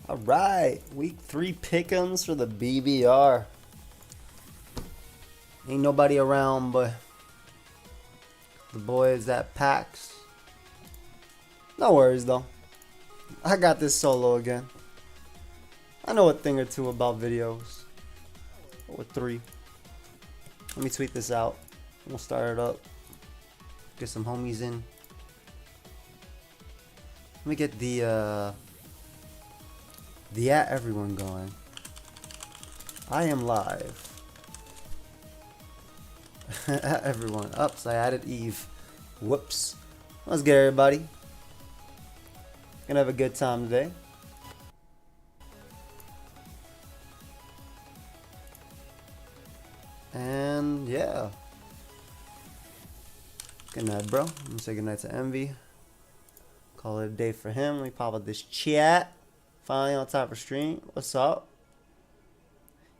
All right, week 3 pick'ems for the BBR. Ain't nobody around but the boys at PAX. No worries though. I got this solo again. I know a thing or two about videos. Or 3. Let me tweet this out. We'll start it up. Get some homies in. Let me get the at everyone going. I am live. At everyone. Ups, I added Eve. Whoops. Let's get everybody. Gonna have a good time today. And yeah. Good night, bro. I'm gonna say good night to Envy. Call it a day for him. Let me pop up this chat. Finally on top of stream. What's up?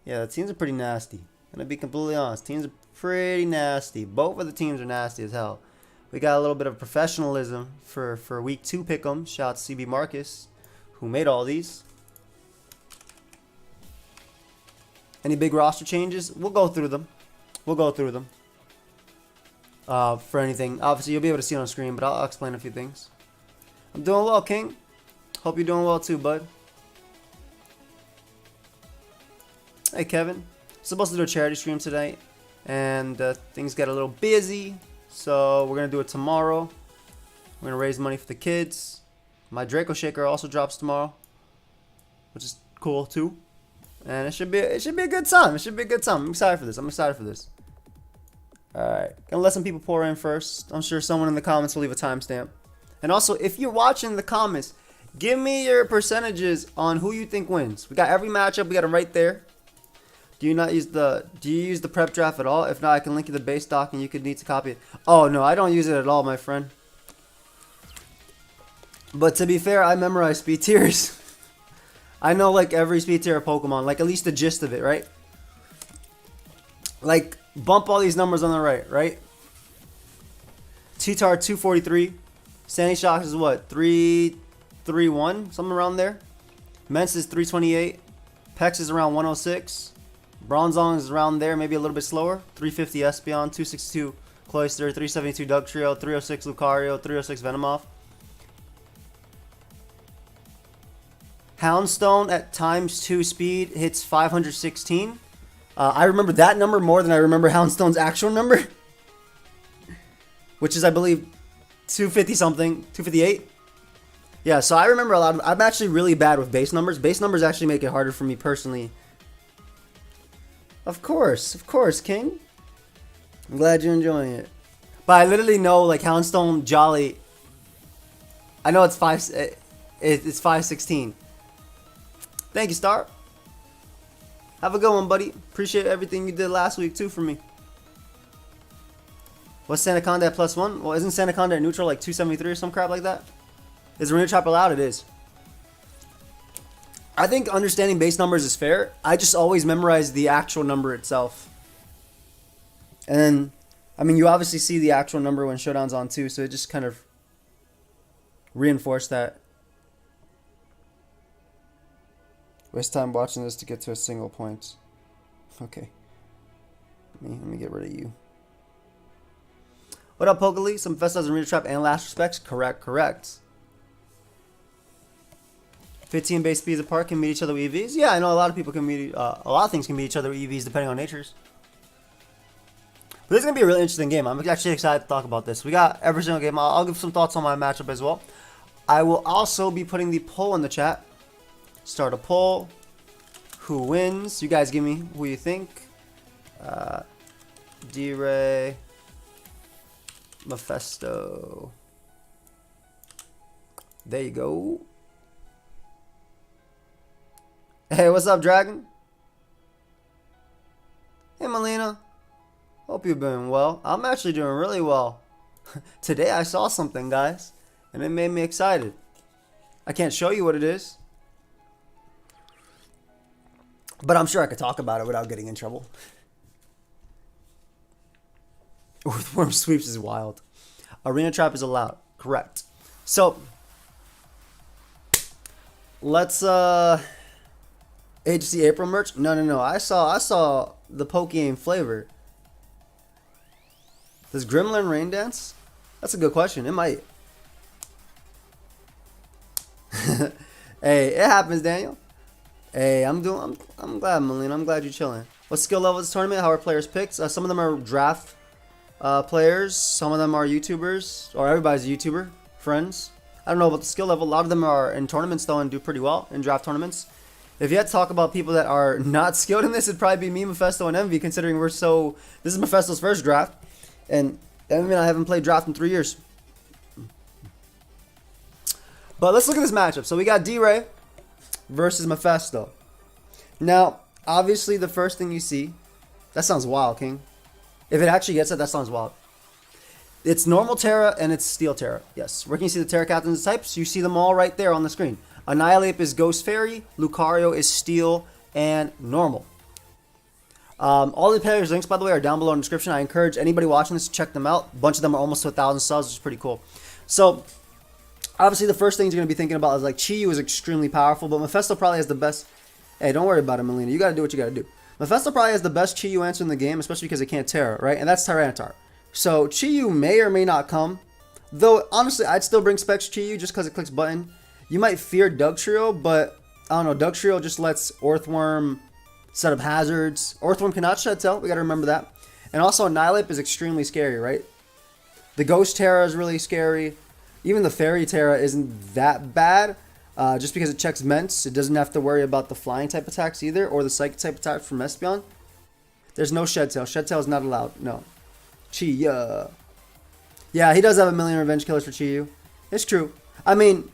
Yeah, the teams are pretty nasty. Gonna be completely honest. Teams are pretty nasty. Both of the teams are nasty as hell. We got a little bit of professionalism for week 2 pick'em. Shout out to CB Marcus, who made all these. Any big roster changes? We'll go through them. We'll go through them. For anything. Obviously, you'll be able to see it on screen, but I'll explain a few things. I'm doing well, King. Hope you're doing well too, bud. Hey, Kevin. Supposed to do a charity stream tonight, and things got a little busy, so we're gonna do it tomorrow. We're gonna raise money for the kids. My Draco Shaker also drops tomorrow, which is cool too. And it should be a good time. It should be a good time. I'm excited for this. All right, gonna let some people pour in first. I'm sure someone in the comments will leave a timestamp. And also, if you're watching the comments, give me your percentages on who you think wins. We got every matchup. We got it right there. Do you use the prep draft at all? If not, I can link you the base doc and you could need to copy it. Oh no, I don't use it at all, my friend. But to be fair, I memorize speed tiers. I know like every speed tier of Pokemon, like at least the gist of it, right? Like bump all these numbers on the right? T-Tar 243. Sandy Shocks is what? 331? Something around there. Mence is 328. Pex is around 106. Bronzong is around there, maybe a little bit slower. 350 Espeon, 262 Cloyster, 372 Dugtrio, 306 Lucario, 306 Venomoth. Houndstone at ×2 speed hits 516. I remember that number more than I remember Houndstone's actual number. Which is, I believe, 250 something, 258. Yeah, so I remember a lot of... I'm actually really bad with base numbers. Base numbers actually make it harder for me personally. Of course, King. I'm glad you're enjoying it. But I literally know, like, Houndstone, Jolly... I know it's 516. Thank you, Star. Have a good one, buddy. Appreciate everything you did last week, too, for me. What's Sandaconda at +1? Well, isn't Sandaconda at neutral like 273 or some crap like that? Is Arena Trap allowed? It is. I think understanding base numbers is fair. I just always memorize the actual number itself. And then, I mean, you obviously see the actual number when Showdown's on too, so it just kind of reinforced that. Waste time watching this to get to a single point. Okay. Let me get rid of you. What up, Pokely? Some Festivals in Arena Trap and Last Respects? Correct. 15 base speeds apart can meet each other with EVs. Yeah, I know a lot of people can meet, a lot of things can meet each other with EVs depending on natures. But this is going to be a really interesting game. I'm actually excited to talk about this. We got every single game. I'll give some thoughts on my matchup as well. I will also be putting the poll in the chat. Start a poll. Who wins? You guys give me who you think. D-Ray. Mephisto. There you go. Hey, what's up, Dragon? Hey, Melina. Hope you've been well. I'm actually doing really well. Today I saw something, guys, and it made me excited. I can't show you what it is, but I'm sure I could talk about it without getting in trouble. Earthworm sweeps is wild. Arena Trap is allowed. Correct. So, Let's HC April merch. No. I saw the pokeaim flavor. Does Gremlin rain dance? That's a good question. It might. Hey, it happens, Daniel. Hey, I'm glad, Melina. I'm glad you're chilling. What skill level is this tournament? How are players picked? Some of them are draft players. Some of them are YouTubers, or everybody's a YouTuber. Friends. I don't know about the skill level. A lot of them are in tournaments though and do pretty well in draft tournaments. If you had to talk about people that are not skilled in this, it'd probably be me, Mephisto, and Envy, considering we're so... This is Mephisto's first draft, and Envy and I haven't played draft in 3 years. But let's look at this matchup. So we got D-Ray versus Mephisto. Now, obviously the first thing you see... That sounds wild, King. If it actually gets it, that sounds wild. It's normal Terra and it's Steel Terra. Yes. Where can you see the Terra captains types? You see them all right there on the screen. Annihilate is Ghost Fairy, Lucario is Steel, and Normal. All the players' links, by the way, are down below in the description. I encourage anybody watching this to check them out. A bunch of them are almost to 1,000 subs, which is pretty cool. So, obviously, the first things you're going to be thinking about is like Chi-Yu is extremely powerful, but Mephisto probably has the best... Hey, don't worry about it, Melina. You got to do what you got to do. Mephisto probably has the best Chi-Yu answer in the game, especially because it can't Terra, right? And that's Tyranitar. So, Chi-Yu may or may not come. Though, honestly, I'd still bring Specs Chi-Yu just because it clicks button. You might fear Dugtrio, but I don't know. Dugtrio just lets Earthworm set up hazards. Earthworm cannot Shed Tail. We got to remember that. And also, Annihilate is extremely scary, right? The Ghost Terra is really scary. Even the Fairy Terra isn't that bad. Just because it checks Ments, it doesn't have to worry about the flying type attacks either, or the Psychic type attack from Espeon. There's no Shed Tail. Shed Tail is not allowed. No. Chi-Yu. Yeah, he does have a million revenge killers for Chi-Yu. It's true. I mean,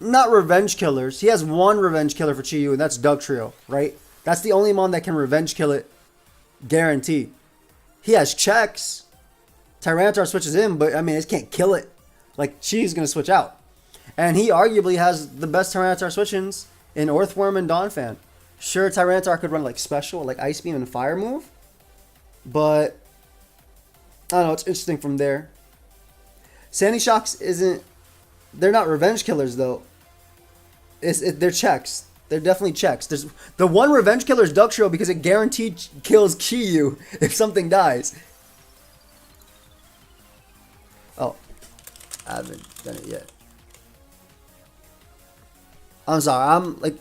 not revenge killers. He has one revenge killer for Chi-Yu, and that's Dugtrio, right? That's the only mon that can revenge kill it, guaranteed. He has checks. Tyranitar switches in, but I mean, it can't kill it. Like, Chi-Yu's going to switch out. And he arguably has the best Tyranitar switch-ins in Earthworm and Donphan. Sure, Tyranitar could run like special, like Ice Beam and Fire move. But, I don't know, it's interesting from there. Sandy Shocks isn't... They're not revenge killers, though. They're checks. They're definitely checks. There's the one revenge killer is Dugtrio because it guaranteed kills Chi-Yu if something dies. Oh. I haven't done it yet. I'm sorry. I'm like...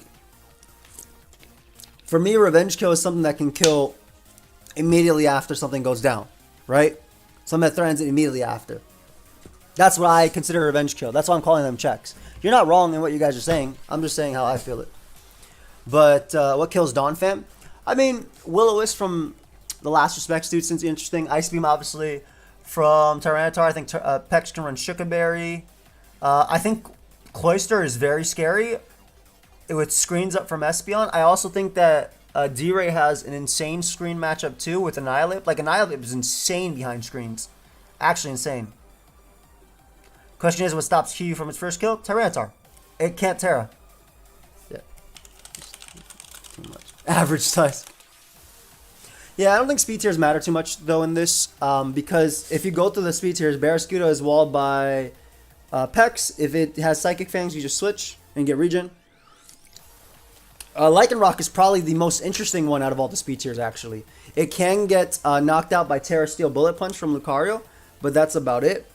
For me, revenge kill is something that can kill immediately after something goes down. Right? Something that threatens it immediately after. That's what I consider a revenge kill. That's why I'm calling them checks. You're not wrong in what you guys are saying. I'm just saying how I feel it. But what kills Donphan? I mean, Will-O-Wisp from the Last Respect dude seems interesting. Ice Beam, obviously, from Tyranitar. I think Pex can run Shukaberry. I think Cloyster is very scary with screens up from Espeon. I also think that D-Ray has an insane screen matchup too with Annihilate. Like, Annihilate is insane behind screens. Actually insane. Question is, what stops Chi-Yu from its first kill? Tyranitar. It can't Terra. Yeah. Too much. Average size. Yeah, I don't think speed tiers matter too much, though, in this. Because if you go through the speed tiers, Barraskewda is walled by Pex. If it has Psychic Fangs, you just switch and get regen. Lycanroc is probably the most interesting one out of all the speed tiers, actually. It can get knocked out by Terra Steel Bullet Punch from Lucario, but that's about it.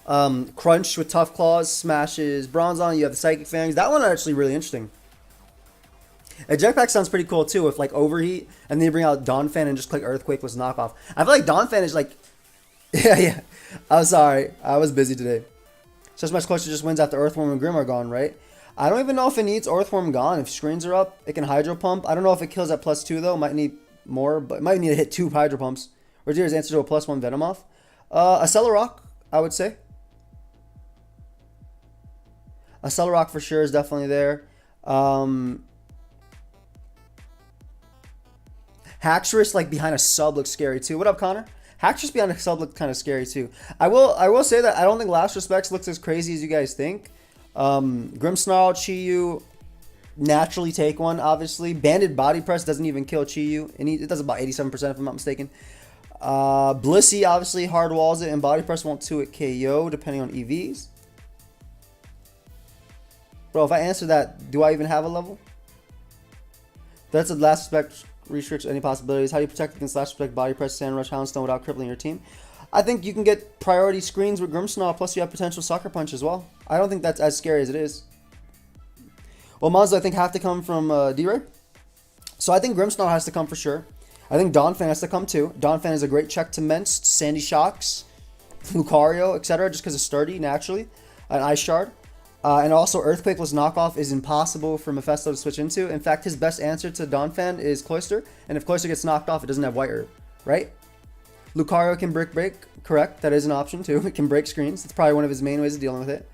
Crunch with Tough Claws smashes Bronzong. You have the Psychic Fangs. That one is actually really interesting. A Jetpack sounds pretty cool too, with like Overheat, and then you bring out Donphan and just click Earthquake with knockoff. I feel like Donphan is like... yeah. I'm sorry. I was busy today. So much Cloyster just wins after Earthworm and Grim are gone, right? I don't even know if it needs Earthworm gone. If screens are up, it can Hydro Pump. I don't know if it kills at +2 though. Might need more, but it might need to hit 2 Hydro Pumps. Where's your answer to a +1 Venomoth? A Celorock, I would say. A Celorock for sure is definitely there. Haxorus like behind a sub looks scary too. What up, Connor? Haxorus behind a sub looks kind of scary too. I will say that I don't think Last Respects looks as crazy as you guys think. Grimmsnarl, Chi-Yu naturally take one, obviously. Banded Body Press doesn't even kill Chi-Yu. It does about 87% if I'm not mistaken. Blissey obviously hard walls it, and Body Press won't 2-hit KO depending on EVs. Bro, if I answer that, do I even have a level? That's the last respect restricts any possibilities. How do you protect against last respect body press, sand rush, houndstone without crippling your team? I think you can get priority screens with Grimmsnarl, plus you have potential sucker punch as well. I don't think that's as scary as it is. Well, Monzo, I think, have to come from D-Ray. So I think Grimmsnarl has to come for sure. I think Donphan has to come too. Donphan is a great check to Mence, Sandy Shocks, Lucario, etc. just because it's sturdy naturally. An Ice Shard. And also Earthquakeless knockoff is impossible for Mephisto to switch into. In fact, his best answer to Donphan is Cloyster. And if Cloyster gets knocked off, it doesn't have White Herb, right? Lucario can break. Correct. That is an option too. It can break screens. It's probably one of his main ways of dealing with it.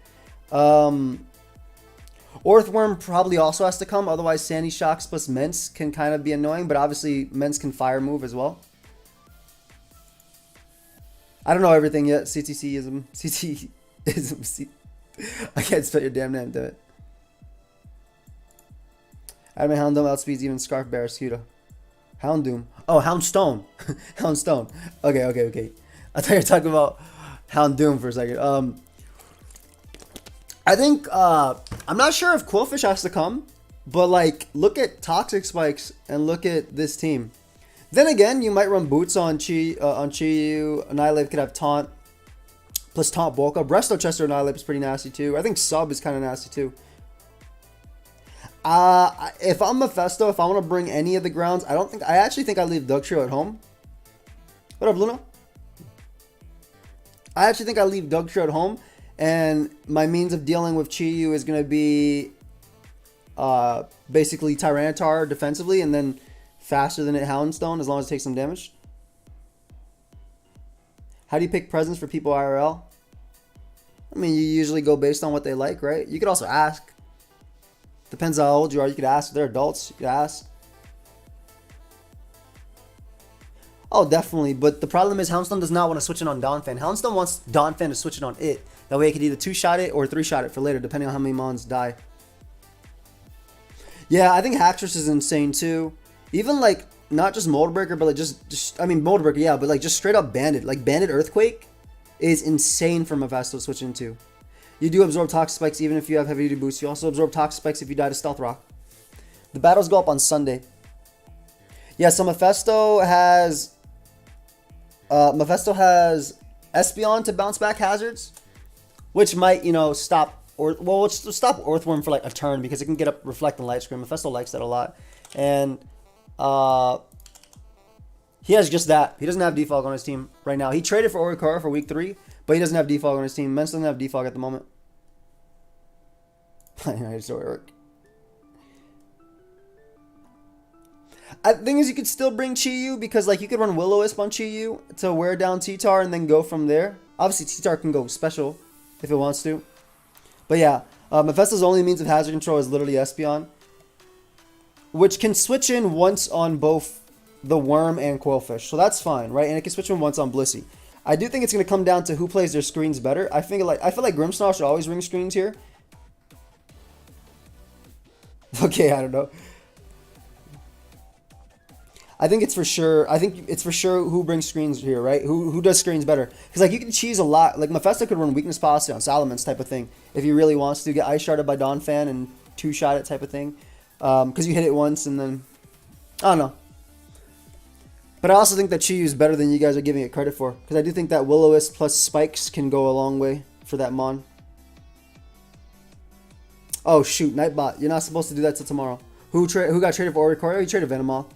Orthworm probably also has to come. Otherwise, Sandy Shocks plus Mence can kind of be annoying. But obviously, Mence can fire move as well. I don't know everything yet. CTC-ism. CT-ism. I can't spell your damn name, do it. Adamant Houndoom outspeeds even Scarf Bear Scuda. Houndoom. Oh, Houndstone. Houndstone. Okay. I thought you were talking about Houndoom for a second. I think, I'm not sure if Quillfish has to come, but like, look at Toxic Spikes and look at this team. Then again, you might run Boots on Chi-Yu. Annihilate could have Taunt, plus Taunt Bulk Up. Resto Chester Annihilate is pretty nasty too. I think Sub is kind of nasty too. If I'm Mephisto, if I want to bring any of the grounds, I actually think I leave Dugtrio at home. What up, Luna? I actually think I leave Dugtrio at home, and my means of dealing with Chi-Yu is going to be basically Tyranitar defensively, and then faster than it Houndstone as long as it takes some damage. How do you pick presents for people IRL? I mean, you usually go based on what they like, right? You could also ask. Depends how old you are. You could ask. If they're adults, you could ask. Oh, definitely. But the problem is Houndstone does not want to switch it on Donphan. Houndstone wants Donphan to switch it on it. That way it could either 2-shot it or 3-shot it for later, depending on how many Mons die. Yeah, I think Haxorus is insane too. Even like, not just Mold Breaker, but like just I mean, Mold Breaker, yeah, but like just straight up Bandit. Like Bandit Earthquake is insane for Mephisto to switch into. You do absorb Toxic Spikes even if you have heavy duty boosts. You also absorb Toxic Spikes if you die to Stealth Rock. The battles go up on Sunday. Yeah, so Mephisto has Espeon to bounce back hazards, which might, you know, stop stop Earthworm for like a turn because it can get up Reflect and Light Screen. Mephisto likes that a lot. And he has just that. He doesn't have Defog on his team right now. He traded for Orikara for week 3, but he doesn't have Defog on his team. Mence doesn't have Defog at the moment. I think is you could still bring Chi-Yu because like you could run Will-O-Wisp on Chi-Yu to wear down T-Tar and then go from there. Obviously T-Tar can go special if it wants to. But yeah, Mephisto's only means of hazard control is literally Espeon, which can switch in once on both the Worm and Quillfish. So that's fine, right? And it can switch in once on Blissey. I do think it's going to come down to who plays their screens better. I feel like Grimmsnarl should always ring screens here. Okay, I don't know. I think it's for sure who brings screens here, right? Who does screens better? Because like you can cheese a lot. Like Mephisto could run weakness policy on Salamence type of thing if he really wants to get ice sharded by Donphan and 2-shot it type of thing. Because you hit it once and then I don't know. But I also think that Chi-Yu is better than you guys are giving it credit for. Because I do think that Will-O-Wisp plus Spikes can go a long way for that Mon. Oh shoot, Nightbot. You're not supposed to do that till tomorrow. Who got traded for Oricorio? He traded Venomoth.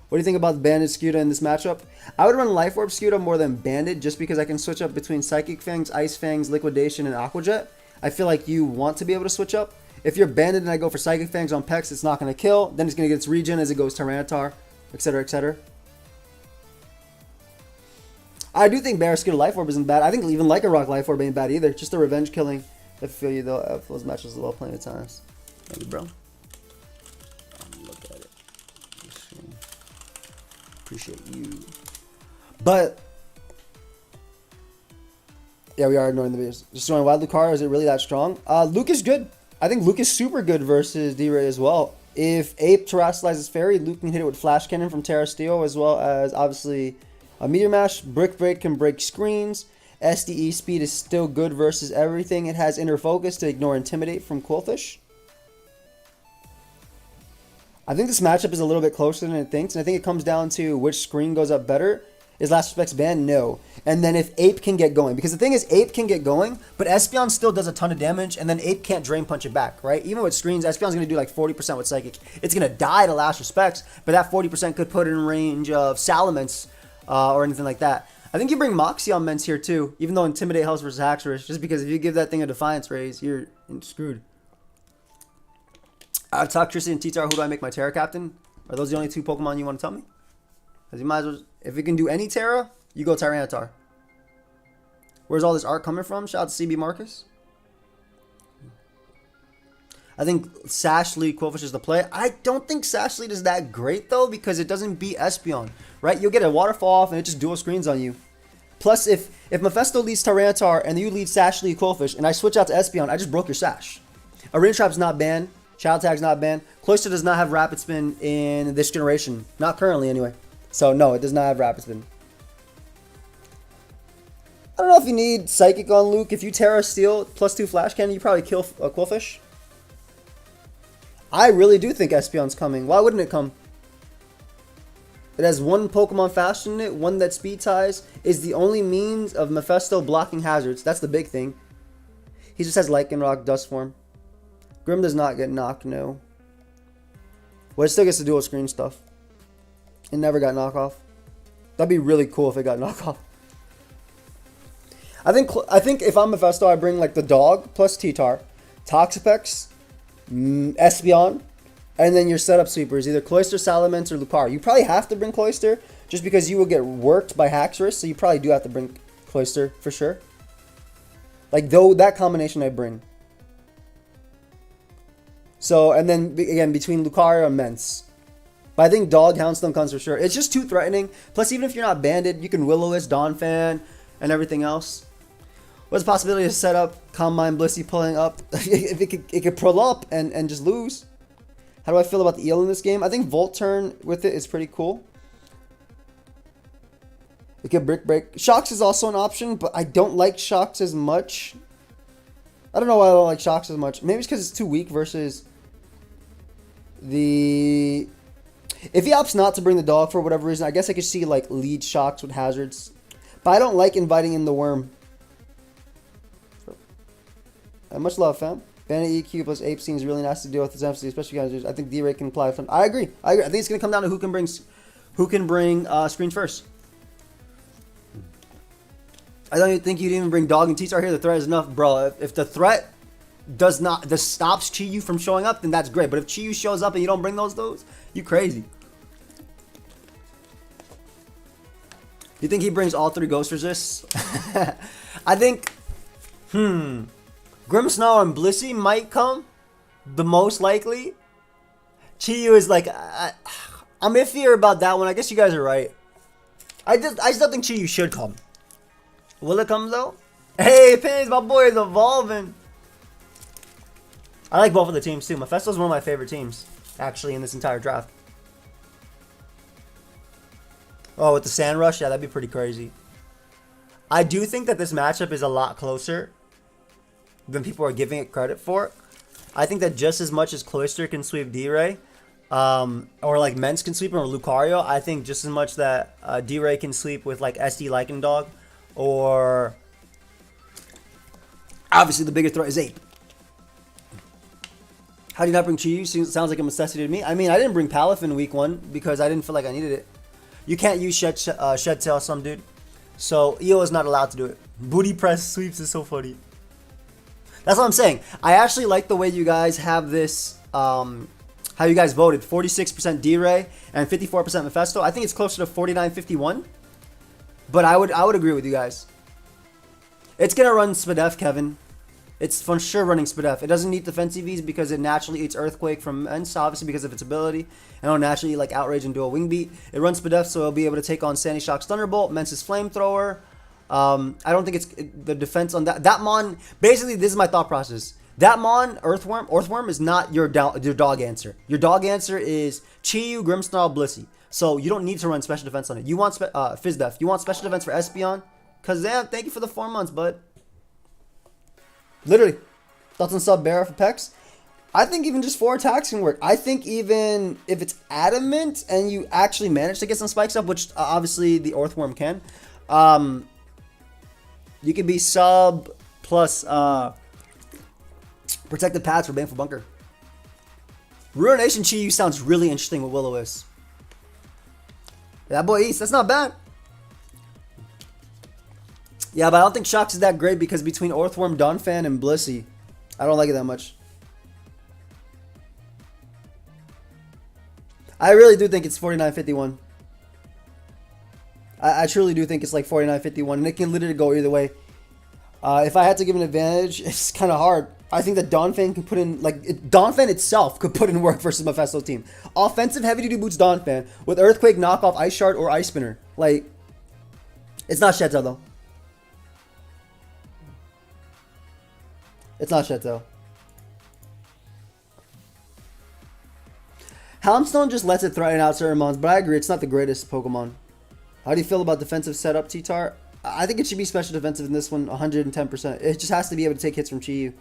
What do you think about Bandit Scuda in this matchup? I would run Life Orb Scuda more than Bandit just because I can switch up between Psychic Fangs, Ice Fangs, Liquidation, and Aqua Jet. I feel like you want to be able to switch up. If you're Bandit and I go for Psychic Fangs on Pex, it's not going to kill. Then it's going to get its regen as it goes Tyranitar, etc., etc. I do think Barraskewda Life Orb isn't bad. I think even Like a Rock Life Orb ain't bad either. Just the revenge killing. I feel you though. I've those matches as well plenty of times. Thank you, bro. Look at it. Appreciate you. But yeah, we are ignoring the videos. Just showing Wild Lucario, is it really that strong? Luke is good. I think Luke is super good versus D-Ray as well. If Ape terrestrializes Fairy, Luke can hit it with Flash Cannon from Terra Steel, as well as obviously a Meteor Mash. Brick Break can break screens. SDE speed is still good versus everything. It has inner focus to ignore Intimidate from Quillfish. I think this matchup is a little bit closer than it thinks, and I think it comes down to which screen goes up better. Is Last Respects banned? No. And then if Ape can get going. Because the thing is, Ape can get going, but Espeon still does a ton of damage, and then Ape can't Drain Punch it back, right? Even with screens, Espeon's going to do like 40% with Psychic. It's going to die to Last Respects, but that 40% could put it in range of Salamence or anything like that. I think you bring Moxie on Mence here too, even though Intimidate helps versus Haxorus, just because if you give that thing a Defiance raise, you're screwed. Out of Toxtricity and T-Tar, who do I make my Terra Captain? Are those the only two Pokemon you want to tell me? Because you might as well, if it can do any Terra, you go Tyranitar. Where's all this art coming from? Shout out to CB Marcus. I think Sash Lead Quillfish is the play. I don't think Sash Lead is that great though, because it doesn't beat Espeon, right? You'll get a Waterfall off and it just dual screens on you. Plus, if Mephisto leads Tyranitar and you lead Sash Lead Quillfish and I switch out to Espeon, I just broke your Sash. Arena Trap's not banned. Shadow Tag's not banned. Cloyster does not have Rapid Spin in this generation. Not currently, anyway. So, no, it does not have Rapid Spin. I don't know if you need Psychic on Luke. If you Terra Steel +2 Flash Cannon, you probably kill a Quillfish. I really do think Espeon's coming. Why wouldn't it come? It has one Pokemon faster than it, one that speed ties, is the only means of Mephisto blocking hazards. That's the big thing. He just has Lycanroc Dust Form. Grim does not get knocked, no. Well, it still gets to dual screen stuff. It never got knockoff. That'd be really cool if it got knockoff. I think if I'm Mephisto, I bring like the dog plus T-Tar, Toxapex, Espeon, and then your setup sweepers, either Cloyster, Salamence, or Lucario. You probably have to bring Cloyster just because you will get worked by Haxorus, so you probably do have to bring Cloyster for sure. Like, though, that combination I bring. So, and then, again, between Lucario and Mence. But I think Dog, Houndstone comes for sure. It's just too threatening. Plus, even if you're not banded, you can Will-O-Wisp, Donphan, and everything else. What's the possibility to set up Calm Mind Blissey pulling up? If it could pull up and just lose. How do I feel about the eel in this game? I think Volt Turn with it is pretty cool. It could Brick Break. Shocks is also an option, but I don't like Shocks as much. I don't know why I don't like Shocks as much. Maybe it's because it's too weak versus the... If he opts not to bring the dog for whatever reason, I guess I could see like lead Shocks with hazards. But I don't like inviting in the worm. Much love, fam. Bandit EQ plus Ape seems really nice to deal with this emphasis, especially guys. I think D-Ray can apply. I agree. I think it's gonna come down to who can bring screens first. I don't even think you'd even bring Dog and T-Star here. The threat is enough, bro. If the threat stops Chi-Yu from showing up, then that's great. But if Chi-Yu shows up and you don't bring those, you crazy. You think he brings all 3 Ghost Resists? I think, Grimmsnarl and Blissey might come, the most likely. Chi-Yu is like, I'm iffier about that one. I guess you guys are right. I still think Chi-Yu should come. Will it come though? Hey, Pins, my boy is evolving. I like both of the teams too. Mephisto's one of my favorite teams, actually, in this entire draft. Oh, with the Sand Rush? Yeah, that'd be pretty crazy. I do think that this matchup is a lot closer than people are giving it credit for. I think that just as much as Cloyster can sweep D-Ray, or like Mence can sweep him, or Lucario, I think just as much that D-Ray can sweep with like SD Lycandog, or obviously the bigger threat is Ape. How do you not bring Chi-Yu? Sounds like a necessity to me. I mean, I didn't bring Palafin week 1 because I didn't feel like I needed it. You can't use Shed Tail, some dude. So EO is not allowed to do it. Booty press sweeps is so funny. That's what I'm saying. I actually like the way you guys have this, how you guys voted. 46% D-Ray and 54% Mephisto. I think it's closer to 49-51. But I would agree with you guys. It's going to run Spadef, Kevin. It's for sure running Spadef. It doesn't need defensive Vs because it naturally eats Earthquake from Mence, obviously because of its ability. And it'll naturally eat like Outrage and Dual Wing Beat. It runs Spadef, so it'll be able to take on Sandy Shock's Thunderbolt, Mence's Flamethrower. I don't think it's the defense on that. That Mon, basically, this is my thought process. That Mon, Earthworm is not your dog answer. Your dog answer is Chi-Yu, Grimmsnarl, Blissey. So you don't need to run special defense on it. You want Fizz Def. You want special defense for Espeon? Kazam, thank you for the 4 months, bud. Literally. Thoughts on sub bearer for Pex? I think even just 4 attacks can work. I think even if it's adamant and you actually manage to get some spikes up, which obviously the Earthworm can, you can be sub plus protected pads for Baneful Bunker. Ruination Chi-Yu sounds really interesting with Will-O-Wisp. That boy eats. That's not bad. Yeah, but I don't think Shocks is that great because between Earthworm, Donphan, and Blissey, I don't like it that much. I really do think it's 49-51. I truly do think it's like 49-51, and it can literally go either way. If I had to give an advantage, it's kind of hard. I think that Donphan can put in, Donphan itself could put in work versus Mephisto team. Offensive heavy-duty boots Donphan with Earthquake, Knockoff, Ice Shard, or Ice Spinner. Like, it's not Sheto, though. It's not Sheto. Helmstone just lets it threaten out certain mons, but I agree, it's not the greatest Pokemon. How do you feel about defensive setup, T-Tar? I think it should be special defensive in this one, 110%. It just has to be able to take hits from Chi-Yu.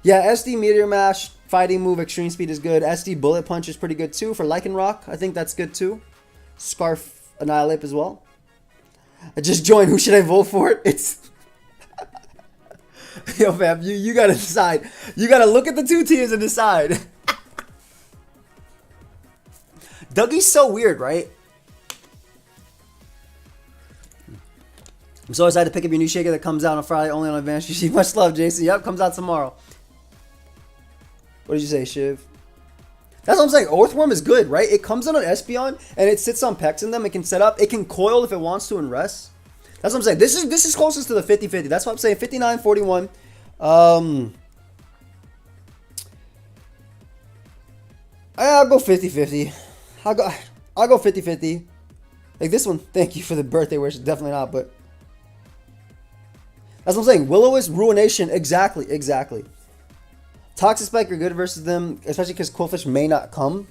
Yeah, SD Meteor Mash, fighting move, extreme speed is good. SD Bullet Punch is pretty good too. For Lycanroc, I think that's good too. Scarf Annihilate as well. I just joined. Who should I vote for? It's... Yo, fam, you gotta decide. You gotta look at the 2 teams and decide. Dougie's so weird, right? I'm so excited to pick up your new shaker that comes out on Friday only on Advanced UC. Much love, Jason. Yep, comes out tomorrow. What did you say, Shiv? That's what I'm saying. Earthworm is good, right? It comes out on Espeon and it sits on Pex in them. It can set up. It can coil if it wants to and rest. That's what I'm saying. This is closest to the 50-50. That's what I'm saying. 59-41. I'll go 50-50. I'll go 50-50. Like this one. Thank you for the birthday wish. Definitely not, but that's what I'm saying. Will-O-Wisp, Ruination. Exactly. Toxic Spike are good versus them, especially because Quillfish may not come.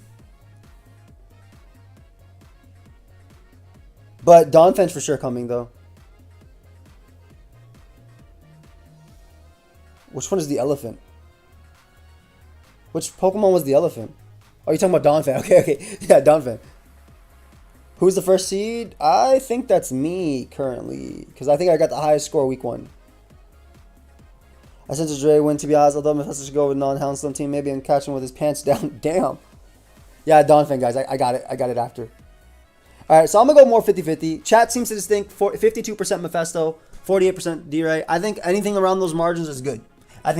But Donphan's for sure coming, though. Which one is the elephant? Which Pokemon was the elephant? Oh, you're talking about Donphan. Okay. Yeah, Donphan. Who's the first seed? I think that's me currently. Because I think I got the highest score week 1. I sent to Dre win, to be honest. Although Mephisto should go with non-Houndstone team. Maybe I'm catching with his pants down. Damn. Yeah, Donphan, guys. I got it. I got it after. Alright, so I'm going to go more 50-50. Chat seems to distinct 52% Mephisto, 48% D-Ray. I think anything around those margins is good. I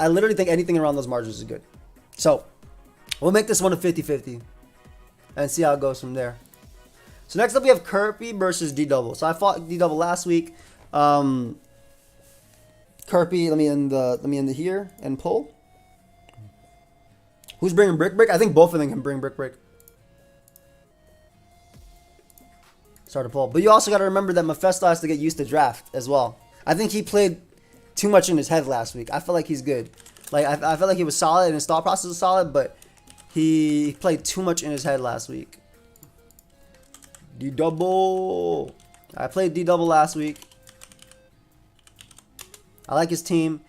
literally think anything around those margins is good. So, we'll make this one a 50-50. And see how it goes from there. So next up we have Kirby versus D-Double. So I fought D-Double last week. Kirby, let me end the here and pull. Who's bringing Brick? I think both of them can bring Brick. Start to pull. But you also got to remember that Mephisto has to get used to draft as well. I think he played too much in his head last week. I feel like he's good. Like I felt like he was solid and his thought process was solid, but he played too much in his head last week. D-Double. I played D-Double last week. I like his team.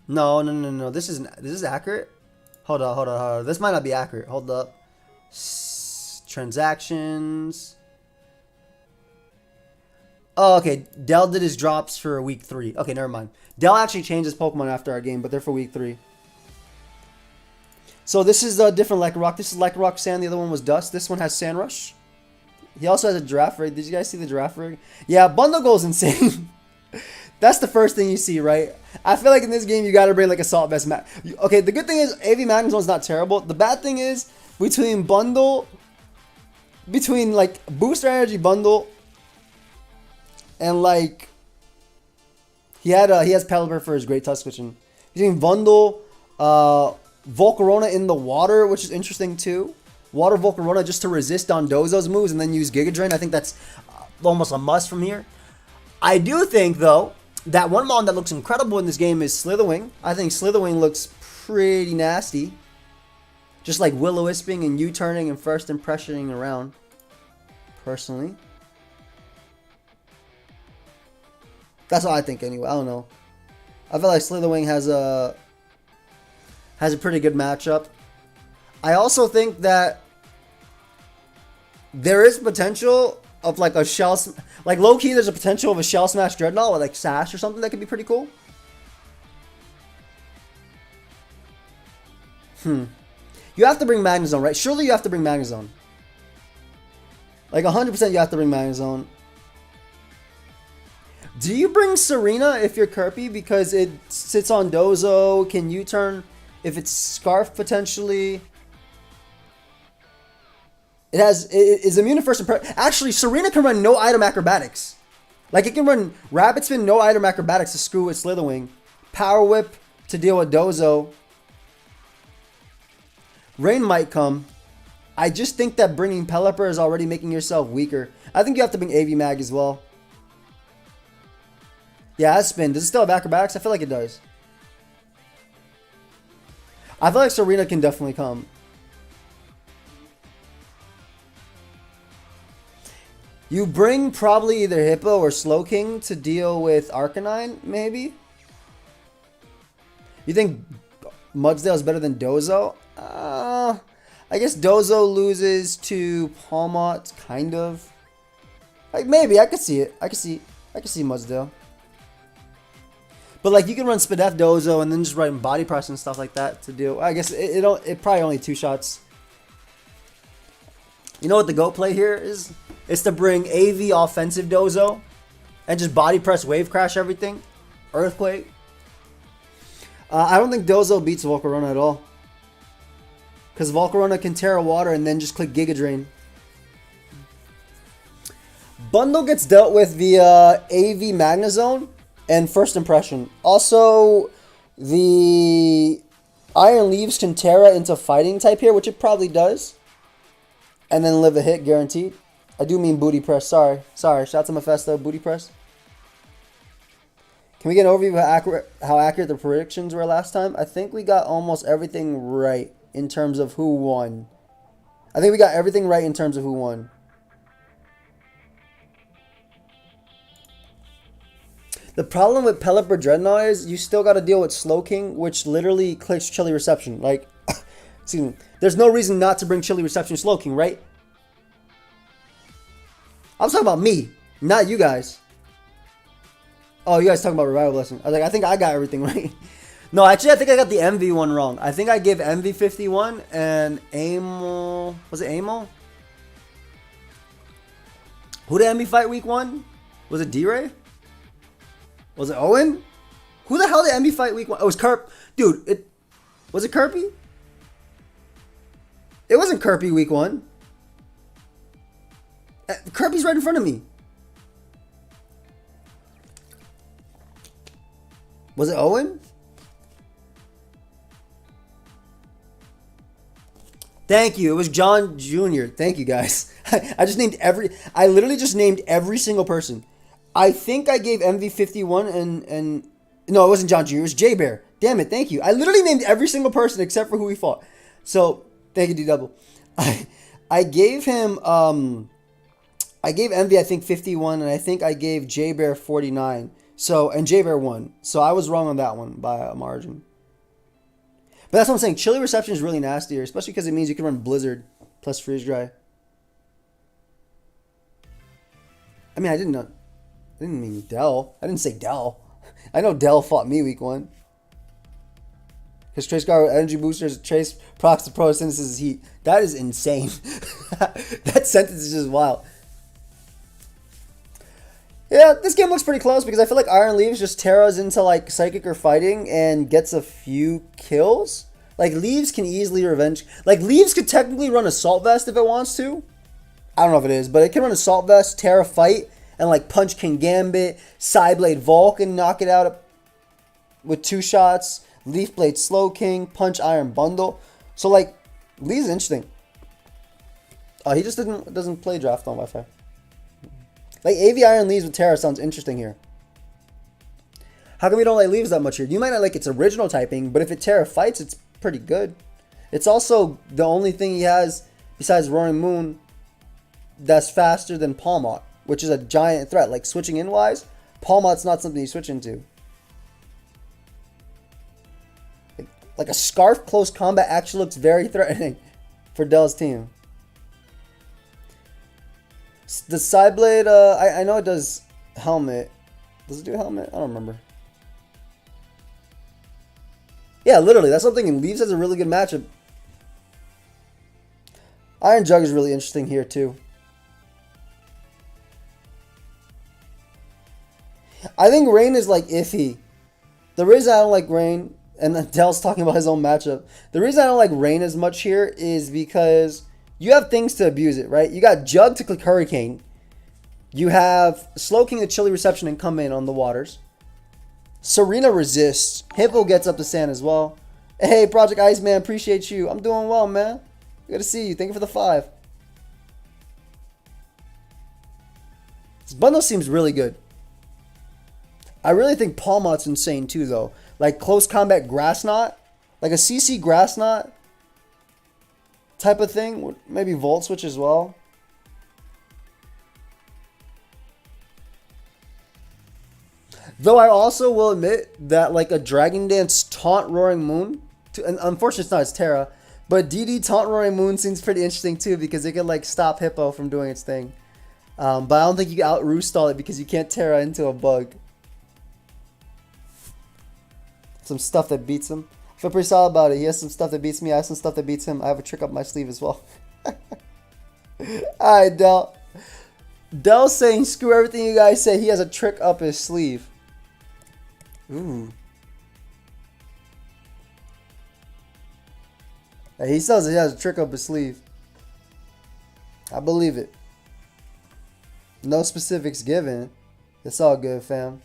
No. This is accurate. Hold up. This might not be accurate. Hold up. Transactions. Oh, okay. Dell did his drops for week 3. Okay, never mind. Dell actually changed his Pokemon after our game, but they're for week 3. So this is a different Lycanroc. This is Lycanroc Sand. The other one was Dust. This one has Sand Rush. He also has a Giraffe Rig. Did you guys see the Giraffe Rig? Yeah, Bundle goes insane. That's the first thing you see, right? I feel like in this game, you got to bring like Assault Vest. Okay, the good thing is AV Magnezone not terrible. The bad thing is between like Booster Energy Bundle and like he has Pelipper for his Great Touch Switching. Between Bundle, Volcarona in the water, which is interesting too. Water Volcarona just to resist Dondozo's moves and then use Giga Drain. I think that's almost a must from here. I do think, though, that one mon that looks incredible in this game is Slitherwing. I think Slitherwing looks pretty nasty. Just like will-o-wisping and U-turning and first impressioning around. Personally. That's what I think anyway. I don't know. I feel like Slitherwing has a pretty good matchup. I also think that there is potential of like a shell, like low key. There's a potential of a Shell Smash Dreadnought with like Sash or something that could be pretty cool. You have to bring Magnezone, right? Surely you have to bring Magnezone. Like 100% you have to bring Magnezone. Do you bring Serena if you're Kirby because it sits on Dozo? Can U-turn if it's Scarf potentially? It is immune to first impression. Actually, Serena can run no item acrobatics. Like it can run Rapid Spin, no item acrobatics to screw with Slitherwing. Power Whip to deal with Dozo. Rain might come. I just think that bringing Pelipper is already making yourself weaker. I think you have to bring AV Mag as well. Yeah, that's spin. Does it still have acrobatics? I feel like it does. I feel like Serena can definitely come. You bring probably either Hippo or Slowking to deal with Arcanine, maybe? You think Mudsdale is better than Dozo? I guess Dozo loses to Palmot, kind of. Like maybe I could see it. I could see Mudsdale. But like you can run Spadef Dozo and then just run Body Press and stuff like that to deal. I guess it probably only 2 shots. You know what the GOAT play here is? It's to bring AV offensive Dozo and just Body Press Wave Crash everything. Earthquake. I don't think Dozo beats Volcarona at all. Because Volcarona can Terra Water and then just click Giga Drain. Bundle gets dealt with via AV Magnezone and First Impression. Also, the Iron Leaves can Terra into Fighting type here, which it probably does. And then live a hit, guaranteed. I do mean Booty Press, sorry. Shout out to Mephisto, Booty Press. Can we get an overview of how accurate the predictions were last time? I think we got almost everything right in terms of who won. I think we got everything right in terms of who won. The problem with Pelipper Dreadnought is you still got to deal with Slowking, which literally clicks Chilly Reception. Like, excuse me. There's no reason not to bring Chilly Reception Slowking, right? I'm talking about me, not you guys. Oh, you guys talking about Revival Blessing. I was like, I think I got everything right. No, actually, I think I got the MV one wrong. I think I gave MV 51 and Amel. Was it Amel? Who did MV fight week 1? Was it D-Ray? Was it Owen? Who the hell did MV fight week 1? Oh, it was Kerp. Dude, was it Kirby? It wasn't Kirby week 1. Kirby's right in front of me. Was it Owen? Thank you. It was John Jr. Thank you, guys. I literally just named every single person. I think I gave MV51 and no, it wasn't John Jr. It was J-Bear. Damn it. Thank you. I literally named every single person except for who he fought. So, thank you, D-Double. I gave him, I gave MV, I think, 51, and I think I gave J-Bear 49. So, and J-Bear won. So, I was wrong on that one by a margin. But that's what I'm saying. Chilly Reception is really nasty here, especially because it means you can run Blizzard plus Freeze Dry. I mean, I didn't mean Dell. I didn't say Dell. I know Dell fought me week 1. Because Trace Guard Energy Boosters, Trace procs to Pro Synthesis Heat. That is insane. That sentence is just wild. Yeah, this game looks pretty close because I feel like Iron Leaves just Terras into like Psychic or Fighting and gets a few kills. Like Leaves can easily revenge. Like Leaves could technically run Assault Vest if it wants to. I don't know if it is, but it can run Assault Vest, Terra Fight, and like Punch King Gambit, Psyblade Vulcan, knock it out with 2 shots. Leaf Blade Slow King, Punch Iron Bundle. So like Lee's interesting. Oh, he just doesn't play draft on Wi-Fi. Like AV Iron Leaves with Terra sounds interesting here. How come we don't like Leaves that much here? You might not like its original typing, but if it Terra fights, it's pretty good. It's also the only thing he has besides Roaring Moon that's faster than Palmot, which is a giant threat. Like switching in wise, Palmot's not something you switch into. Like a Scarf close combat actually looks very threatening for Dell's team. The Psyblade, I know it does helmet. Does it do helmet? I don't remember. Yeah, literally, that's something. And Leaves has a really good matchup. Iron Jug is really interesting here too. I think Rain is like iffy. The reason I don't like Rain, and Dell's talking about his own matchup. The reason I don't like Rain as much here is because you have things to abuse it, right? You got Jug to click Hurricane. You have Slowking the Chilly Reception and come in on the waters. Serena resists. Hippo gets up to sand as well. Hey, Project Iceman, appreciate you. I'm doing well, man. Good to see you. Thank you for the 5. This bundle seems really good. I really think Palmot's insane too, though. Like close combat Grass Knot, like a CC Grass Knot type of thing. Maybe Volt Switch as well. Though I also will admit that like a Dragon Dance taunt Roaring Moon, and unfortunately it's not, it's Terra, but DD taunt Roaring Moon seems pretty interesting too because it can like stop Hippo from doing its thing. But I don't think you can out Roostall it because you can't Terra into a bug. Some stuff that beats him. I feel pretty solid about it. He has some stuff that beats me. I have some stuff that beats him. I have a trick up my sleeve as well. Alright, Dell. Dell's saying screw everything you guys say. He has a trick up his sleeve. Ooh. He says he has a trick up his sleeve. I believe it. No specifics given. It's all good, fam.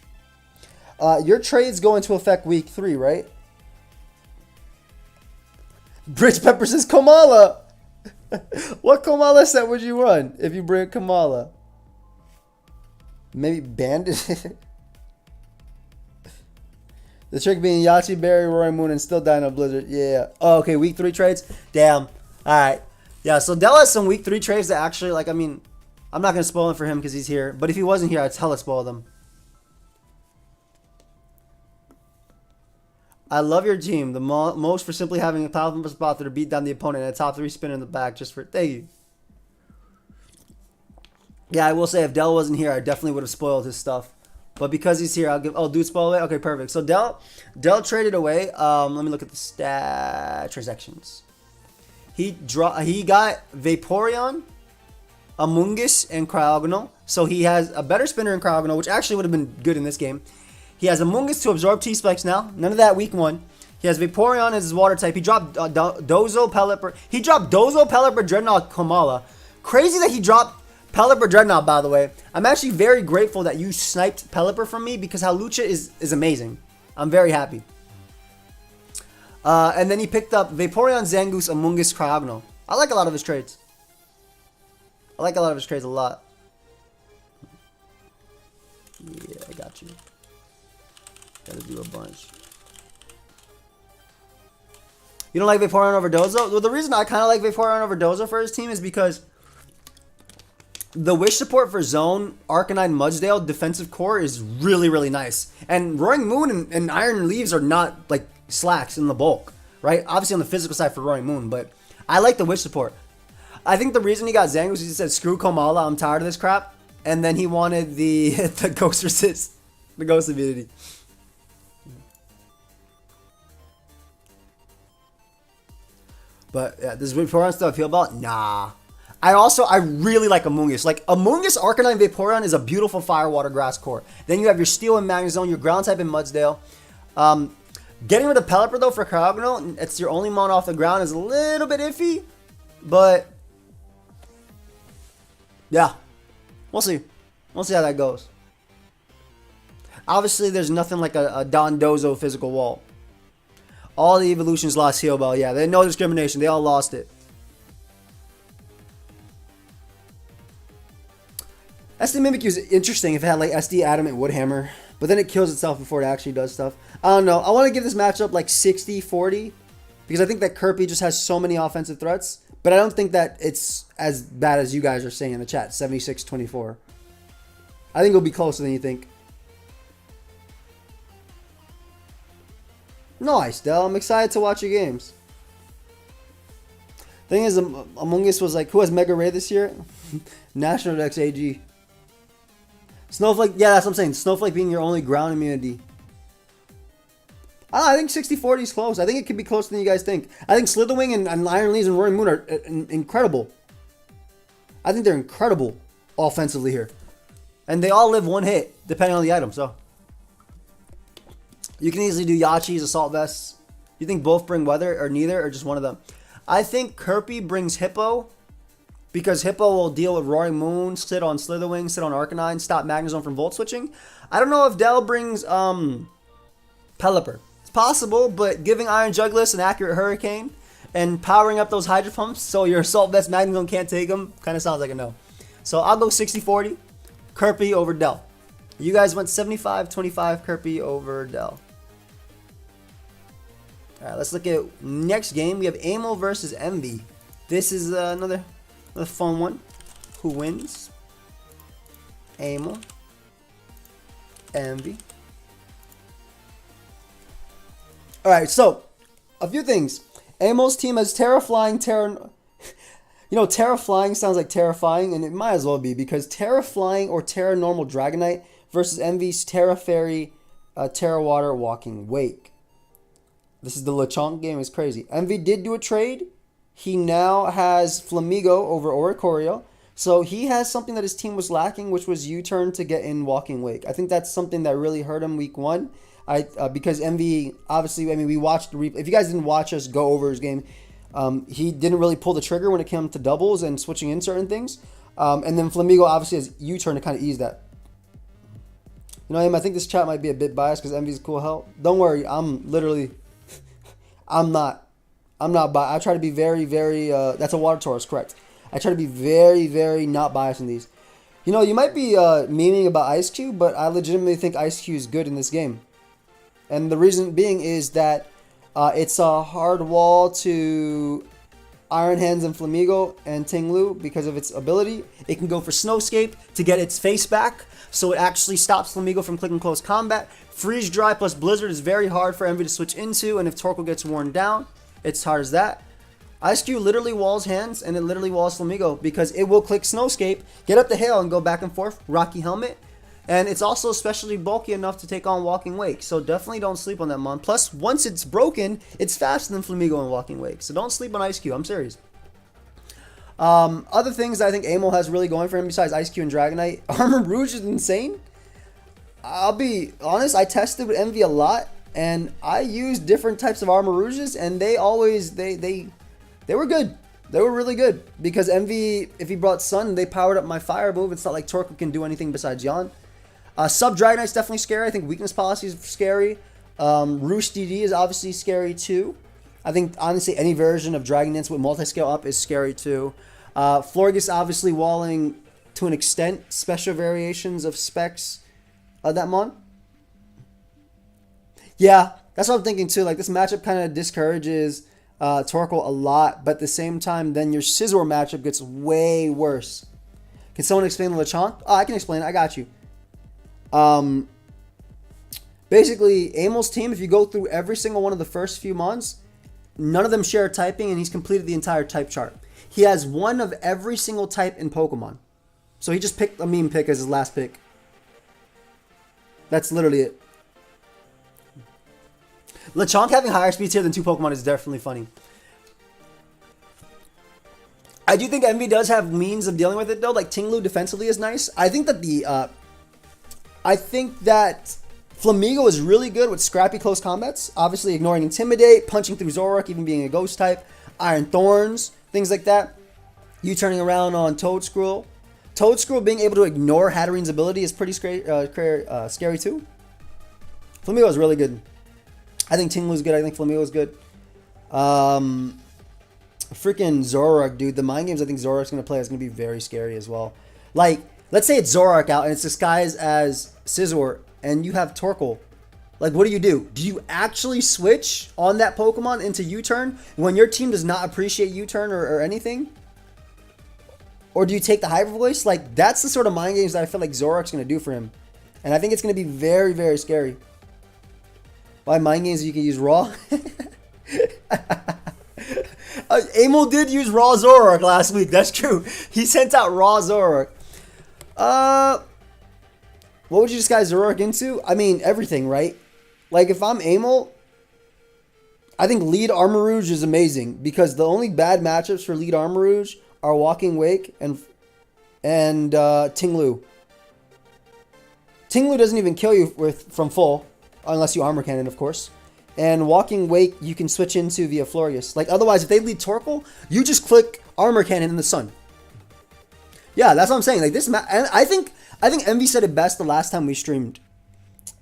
Your trades go into effect week 3, right? Bridge Pepper says Kamala. What Kamala set would you run if you bring Kamala? Maybe Bandit? The trick being Yachi, Berry, Roaring Moon, and still Dino Blizzard. Yeah. Oh, okay. Week 3 trades? Damn. Alright. Yeah, so Dell has some week 3 trades that actually, like, I mean, I'm not going to spoil them for him because he's here. But if he wasn't here, I'd hella spoil them. I love your team. The most for simply having a powerful spot to beat down the opponent and a top 3 spin in the back just for... Thank you. Yeah, I will say if Dell wasn't here, I definitely would have spoiled his stuff. But because he's here, I'll give... Oh, dude, spoil away? Okay, perfect. So Dell traded away. Let me look at the transactions. He got Vaporeon, Amoonguss, and Cryogonal. So he has a better spinner in Cryogonal, which actually would have been good in this game. He has Amoonguss to absorb T-Spikes now. None of that week 1. He has Vaporeon as his water type. He dropped Dozo, Pelipper. He dropped Dozo, Pelipper, Dreadnought, Kamala. Crazy that he dropped Pelipper, Dreadnought, by the way. I'm actually very grateful that you sniped Pelipper from me because Hawlucha is amazing. I'm very happy. And then he picked up Vaporeon, Zangoose, Amoonguss, Cryogonal. I like a lot of his trades. I like a lot of his trades a lot. Yeah, I got you. Gotta do a bunch. You don't like Vaporeon over Dozo? Well, the reason I kind of like Vaporeon over Dozo for his team is because the wish support for Zone, Arcanine, Mudsdale, defensive core is really, really nice. And Roaring Moon and Iron Leaves are not like slacks in the bulk, right? Obviously on the physical side for Roaring Moon, but I like the wish support. I think the reason he got Zangoose is he said, screw Komala, I'm tired of this crap. And then he wanted the Ghost Resist, the Ghost Immunity. But yeah, does Vaporeon stuff feel about? Nah. I really like Amoonguss. Like Amoonguss, Arcanine, Vaporeon is a beautiful fire, water, grass core. Then you have your Steel and Magnezone, your ground type in Mudsdale. Getting rid of Pelipper though for Cryogonal, it's your only mon off the ground, is a little bit iffy. But yeah, we'll see. We'll see how that goes. Obviously, there's nothing like a Dondozo physical wall. All the evolutions lost Heal Bell. Yeah, they had no discrimination. They all lost it. SD Mimikyu is interesting if it had like SD Adamant Woodhammer. But then it kills itself before it actually does stuff. I don't know. I want to give this matchup like 60-40. because I think that Kirby just has so many offensive threats. But I don't think that it's as bad as you guys are saying in the chat. 76-24. I think it'll be closer than you think. Nice, Del. I'm excited to watch your games. Thing is, Among Us was like, who has Mega Ray this year? National Dex AG. Snowflake, yeah, that's what I'm saying. Snowflake being your only ground immunity. I think 60-40 is close. I think it could be closer than you guys think. I think Slitherwing and Iron Leaves and Roaring Moon are incredible. I think they're incredible offensively here. And they all live one hit, depending on the item, so. You can easily do Yachi's, Assault Vests. You think both bring Weather, or neither, or just one of them? I think Kirby brings Hippo, because Hippo will deal with Roaring Moon, sit on Slitherwing, sit on Arcanine, stop Magnezone from Volt Switching. I don't know if Dell brings Pelipper. It's possible, but giving Iron Jugless an accurate Hurricane and powering up those Hydro Pumps so your Assault Vest Magnezone can't take them kind of sounds like a no. So I'll go 60-40, Kirby over Dell. You guys went 75-25, Kirby over Dell. Alright, let's look at next game. We have Amo versus Envy. This is another fun one. Who wins? Amo. Envy. Alright, so, a few things. Amo's team has Terra Flying, Terra... You know, Terra Flying sounds like terrifying, and it might as well be, because Terra Flying or Terra Normal Dragonite versus Envy's Terra Fairy, Terra Water Walking Wake. This is the Lechonk game. It's crazy. Envy did do a trade. He now has Flamigo over Oricorio. So he has something that his team was lacking, which was U-turn to get in Walking Wake. I think that's something that really hurt him week one. Because Envy, obviously, I mean, we watched the replay. If you guys didn't watch us go over his game, he didn't really pull the trigger when it came to doubles and switching in certain things. And then Flamigo obviously has U-turn to kind of ease that. You know, I think this chat might be a bit biased because Envy's cool hell. Don't worry, I'm not biased. I try to be very, very, that's a Water Taurus, correct. I try to be very, very not biased in these. You know, you might be memeing about Ice Cube, but I legitimately think Ice Cube is good in this game. And the reason being is that it's a hard wall to Iron Hands and Flamigo and Tinglu because of its ability. It can go for Snowscape to get its face back, so it actually stops Flamigo from clicking close combat. Freeze Dry plus Blizzard is very hard for Envy to switch into, and if Torkoal gets worn down, it's as hard as that. Ice Cube literally walls Hands, and it literally walls Flamigo because it will click Snowscape, get up the hill, and go back and forth, Rocky Helmet. And it's also especially bulky enough to take on Walking Wake, so definitely don't sleep on that Mon. Plus, once it's broken, it's faster than Flamigo and Walking Wake, so don't sleep on Ice Cube, I'm serious. Other things I think Amo has really going for him besides Ice Cube and Dragonite, Armor Rouge is insane. I'll be honest, I tested with Envy a lot, and I used different types of Armor Rouges, and they always, they were good. They were really good, because Envy, if he brought Sun, they powered up my Fire move. It's not like Torkoal can do anything besides Yawn. Sub Dragonite's definitely scary. I think Weakness Policy is scary. Roosh DD is obviously scary too. I think, honestly, any version of Dragon Dance with multi-scale up is scary too. Florgus obviously walling to an extent, special variations of specs that Mon. Yeah, that's what I'm thinking too. Like, this matchup kind of discourages Torkoal a lot, but at the same time, then your Scizor matchup gets way worse. Can someone explain the Lechonk? Oh, I can explain it. I got you. Basically, Amo's team, if you go through every single one of the first few Mons, none of them share typing, and he's completed the entire type chart. He has one of every single type in Pokemon. So he just picked a meme pick as his last pick. That's literally it. Lechonk having higher speed tier than 2 Pokemon is definitely funny. I do think Envy does have means of dealing with it though. Like Tinglu defensively is nice. I think that Flamigo is really good with scrappy close combats. Obviously ignoring Intimidate, punching through Zoroark, even being a ghost type. Iron Thorns, things like that. You turning around on Toedscruel. Toedscruel being able to ignore Hatterene's ability is pretty scary too. Flamigo is really good. I think Tinglu's good. I think Flamigo is good. Freaking Zoroark, dude. The mind games I think Zoroark's going to play is going to be very scary as well. Like, let's say it's Zoroark out and it's disguised as Scizor and you have Torkoal. Like, what do? Do you actually switch on that Pokemon into U-turn when your team does not appreciate U-turn or anything? Or do you take the Hyper Voice? Like, that's the sort of mind games that I feel like Zoroark's going to do for him. And I think it's going to be very, very scary. Why mind games you can use Raw? Amel did use Raw Zoroark last week. That's true. He sent out Raw Zoroark. What would you disguise Zoroark into? I mean, everything, right? Like, if I'm Amel, I think Lead Armarouge is amazing. Because the only bad matchups for Lead Armarouge are Walking Wake and Ting-Lu. Ting-Lu doesn't even kill you from full. Unless you Armor Cannon, of course. And Walking Wake, you can switch into via Florius. Like, otherwise, if they lead Torkoal, you just click Armor Cannon in the sun. Yeah, that's what I'm saying. Like, this and I think Envy said it best the last time we streamed.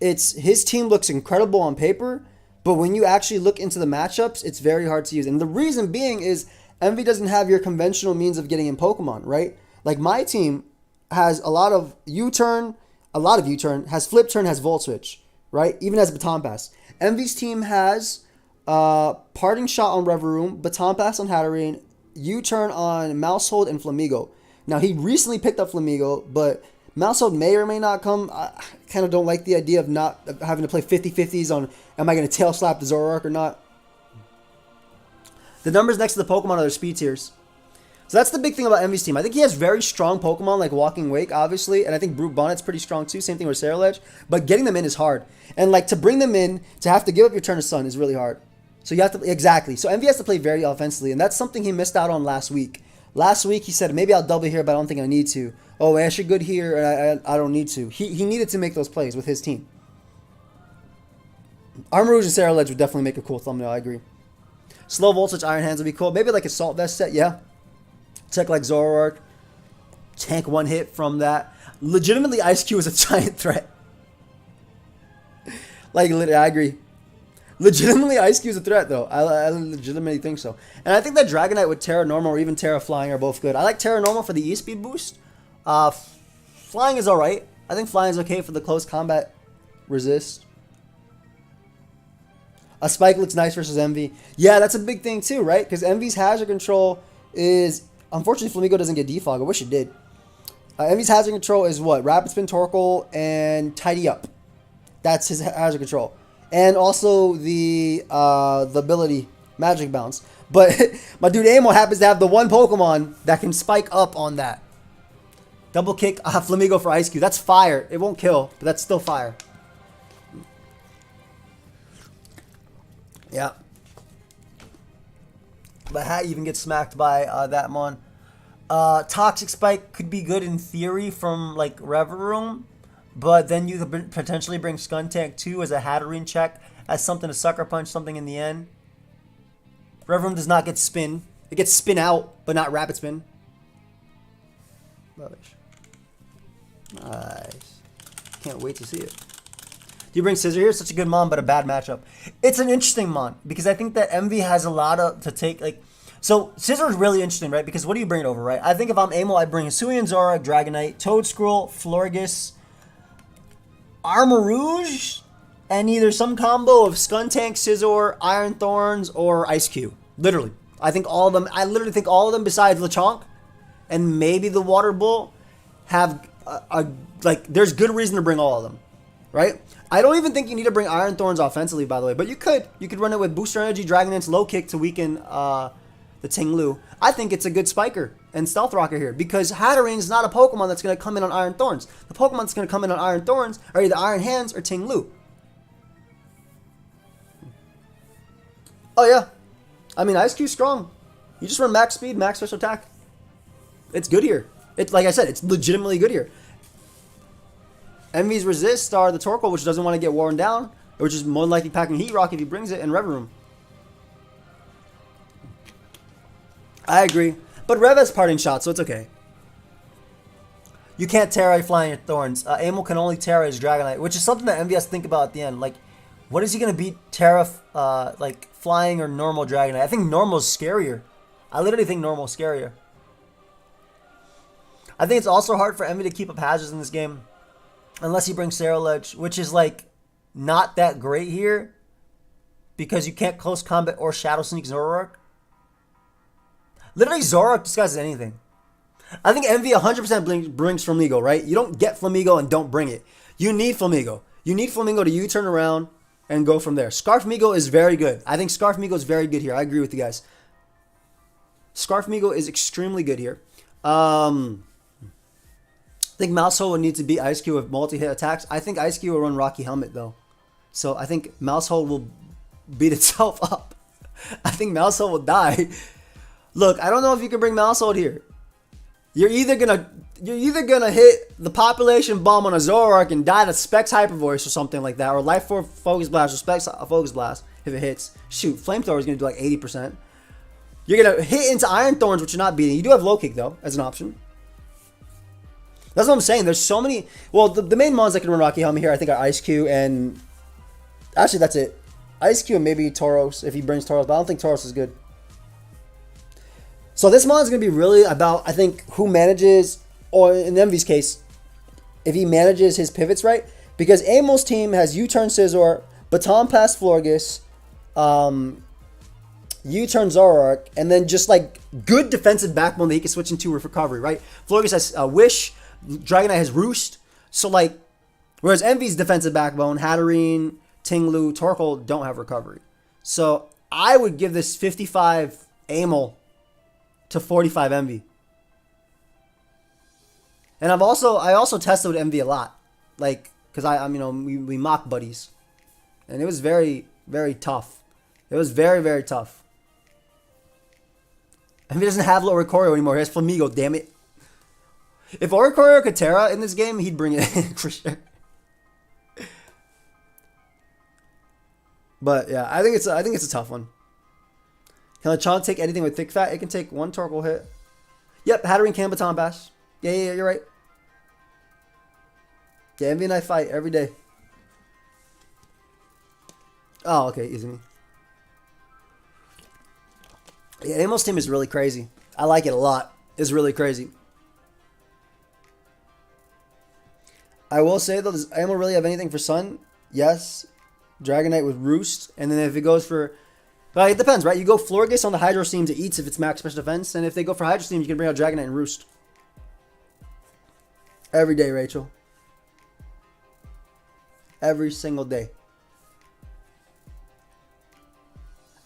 It's his team looks incredible on paper, but when you actually look into the matchups, it's very hard to use. And the reason being is Envy doesn't have your conventional means of getting in Pokemon, right? Like, my team has a lot of U-turn, has Flip Turn, has Volt Switch, right? Even has Baton Pass. Envy's team has Parting Shot on Revavroom, Baton Pass on Hatterene, U-turn on Mousehold and Flamigo. Now, he recently picked up Flamigo, but Mousehold may or may not come. I kind of don't like the idea of not having to play 50-50s on, am I going to tail slap the Zoroark or not? The numbers next to the Pokemon are their speed tiers. So that's the big thing about Envy's team. I think he has very strong Pokemon like Walking Wake, obviously, and I think Brute Bonnet's pretty strong too. Same thing with Ceruledge. But getting them in is hard. And like to bring them in, to have to give up your turn to Sun is really hard. So you have to, exactly. So Envy has to play very offensively, and that's something he missed out on last week. Last week he said, maybe I'll double here, but I don't think I need to. Oh, Ash are good here, and I don't need to. He needed to make those plays with his team. Armarouge and Ceruledge would definitely make a cool thumbnail, I agree. Slow Voltage Iron Hands would be cool. Maybe like a Salt Vest set, yeah. Check like Zoroark. Tank one hit from that. Legitimately, Ice Cube is a giant threat. Like, I agree. Legitimately, Ice Cube is a threat, though. I legitimately think so. And I think that Dragonite with Terra Normal or even Terra Flying are both good. I like Terra Normal for the E-Speed boost. Flying is alright. I think Flying is okay for the close combat resist. A Spike looks nice versus Envy. Yeah, that's a big thing too, right? Because Envy's hazard control is... Unfortunately, Flamigo doesn't get Defog. I wish it did. Envy's hazard control is what? Rapid Spin, Torkoal, and Tidy Up. That's his hazard control. And also the ability, Magic Bounce. But my dude Amo happens to have the one Pokemon that can spike up on that. Double kick Flamigo for Ice Cube. That's fire. It won't kill, but that's still fire. Yeah. But Hat even gets smacked by that Mon. Toxic Spike could be good in theory from like Revavroom, but then you could potentially bring Skuntank 2 as a Hatterene check, as something to Sucker Punch something in the end. Revavroom does not get spin. It gets spin out, but not rapid spin. Nice. Can't wait to see it. Do you bring Scissor here? Such a good Mon, but a bad matchup. It's an interesting Mon, because I think that Envy has a lot to take. Like, so Scissor is really interesting, right? Because what do you bring it over, right? I think if I'm Amo, I'd bring Hisuian Zoroark, Dragonite, Toedscruel, Florges, Armarouge, and either some combo of Skuntank, Scizor, Iron Thorns, or Ice Cube. Literally. I think all of them, I literally think all of them besides Lechonk and maybe the Water Bull have, like, there's good reason to bring all of them, right? I don't even think you need to bring Iron Thorns offensively, by the way, but you could. You could run it with Booster Energy, Dragon Dance, Low Kick to weaken the Ting-Lu. I think it's a good Spiker and Stealth Rocker here, because Hatterene is not a Pokemon that's going to come in on Iron Thorns. The Pokemon that's going to come in on Iron Thorns are either Iron Hands or Ting-Lu. Oh, yeah. I mean, Ice Cube's strong. You just run max speed, max special attack. It's good here. It's like I said, it's legitimately good here. Envy's Resist are the Torkoal, which doesn't want to get worn down, which is more than likely packing Heat Rock if he brings it, and Revavroom. I agree. But Rev has Parting Shot, so it's okay. You can't Terra Flying your Thorns. Amo can only Terra his Dragonite, which is something that Envy has to think about at the end. Like, what is he going to beat Terra, like, Flying or normal Dragonite? I think normal's scarier. I literally think normal's scarier. I think it's also hard for Envy to keep up hazards in this game. Unless he brings Ceruledge, which is like not that great here because you can't close combat or shadow sneak Zoroark. Literally, Zoroark disguises anything. I think Envy 100% brings Flamigo, right? You don't get Flamigo and don't bring it. You need Flamigo. You need Flamigo to U-turn around and go from there. Scarfmigo is very good. I think Scarfmigo is very good here. I agree with you guys. Scarfmigo is extremely good here. I think Mousehole would need to beat Ice Cube with multi-hit attacks. I think Ice Cube will run Rocky Helmet, though. So I think Mousehole will beat itself up. I think Mousehole will die. Look, I don't know if you can bring Mousehole here. You're either gonna hit the population bomb on a Zoroark and die to Specs Hyper Voice or something like that, or Life Force Focus Blast or Specs Focus Blast if it hits. Shoot, Flamethrower is gonna do like 80%. You're gonna hit into Iron Thorns, which you're not beating. You do have Low Kick though as an option. That's what I'm saying. There's so many. Well, the main mons that can run Rocky Helmet here, I think, are Ice Cube and actually that's it. Ice Cube and maybe Tauros if he brings Tauros, but I don't think Tauros is good. So this mod is going to be really about, I think, who manages, or in Envy's case, if he manages his pivots right. Because Amo's team has U-turn Scizor, Baton Pass Florges, U-turn Zoroark, and then just like good defensive backbone that he can switch into with recovery, right? Florges has Wish, Dragonite has Roost. So like, whereas Envy's defensive backbone, Hatterene, Tinglu, Torkoal don't have recovery. So I would give this 55 Amo to 45 Envy. And I also tested with Envy a lot. Like, because we mock buddies. And it was very, very tough. It was very, very tough. Envy doesn't have Oricorio anymore. He has Flamigo, damn it. If Oricorio could Terra in this game, he'd bring it in for sure. But yeah, I think it's a tough one. Can Lechonk take anything with Thick Fat? It can take one Torkoal hit. Yep, Hatterene can Baton Bash. Yeah, you're right. Yeah, Envy and I fight every day. Oh, okay, easy me. Yeah, Amo's team is really crazy. I like it a lot. It's really crazy. I will say though, does Amo really have anything for Sun? Yes. Dragonite with Roost. And then if it goes for... Well, it depends, right? You go Florges on the Hydro Steam to Eats if it's max special defense. And if they go for Hydro Steam, you can bring out Dragonite and Roost. Every day, Rachel. Every single day.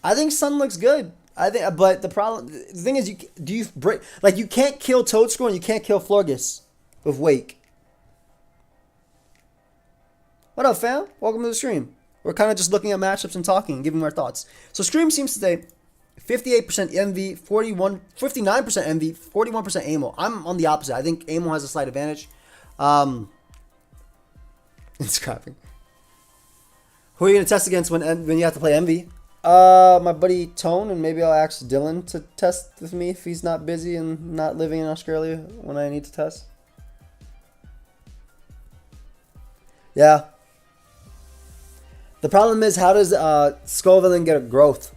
I think Sun looks good. But the thing is, you can't kill Toadscroll and you can't kill Florges with Wake. What up, fam? Welcome to the stream. We're kind of just looking at matchups and talking and giving our thoughts. So Stream seems to say 58% Envy, 59% Envy, 41% Amo. I'm on the opposite. I think Amo has a slight advantage. It's crapping. Who are you going to test against when you have to play Envy? My buddy Tone, and maybe I'll ask Dylan to test with me if he's not busy and not living in Australia when I need to test. Yeah. The problem is, how does Scovillain get a growth?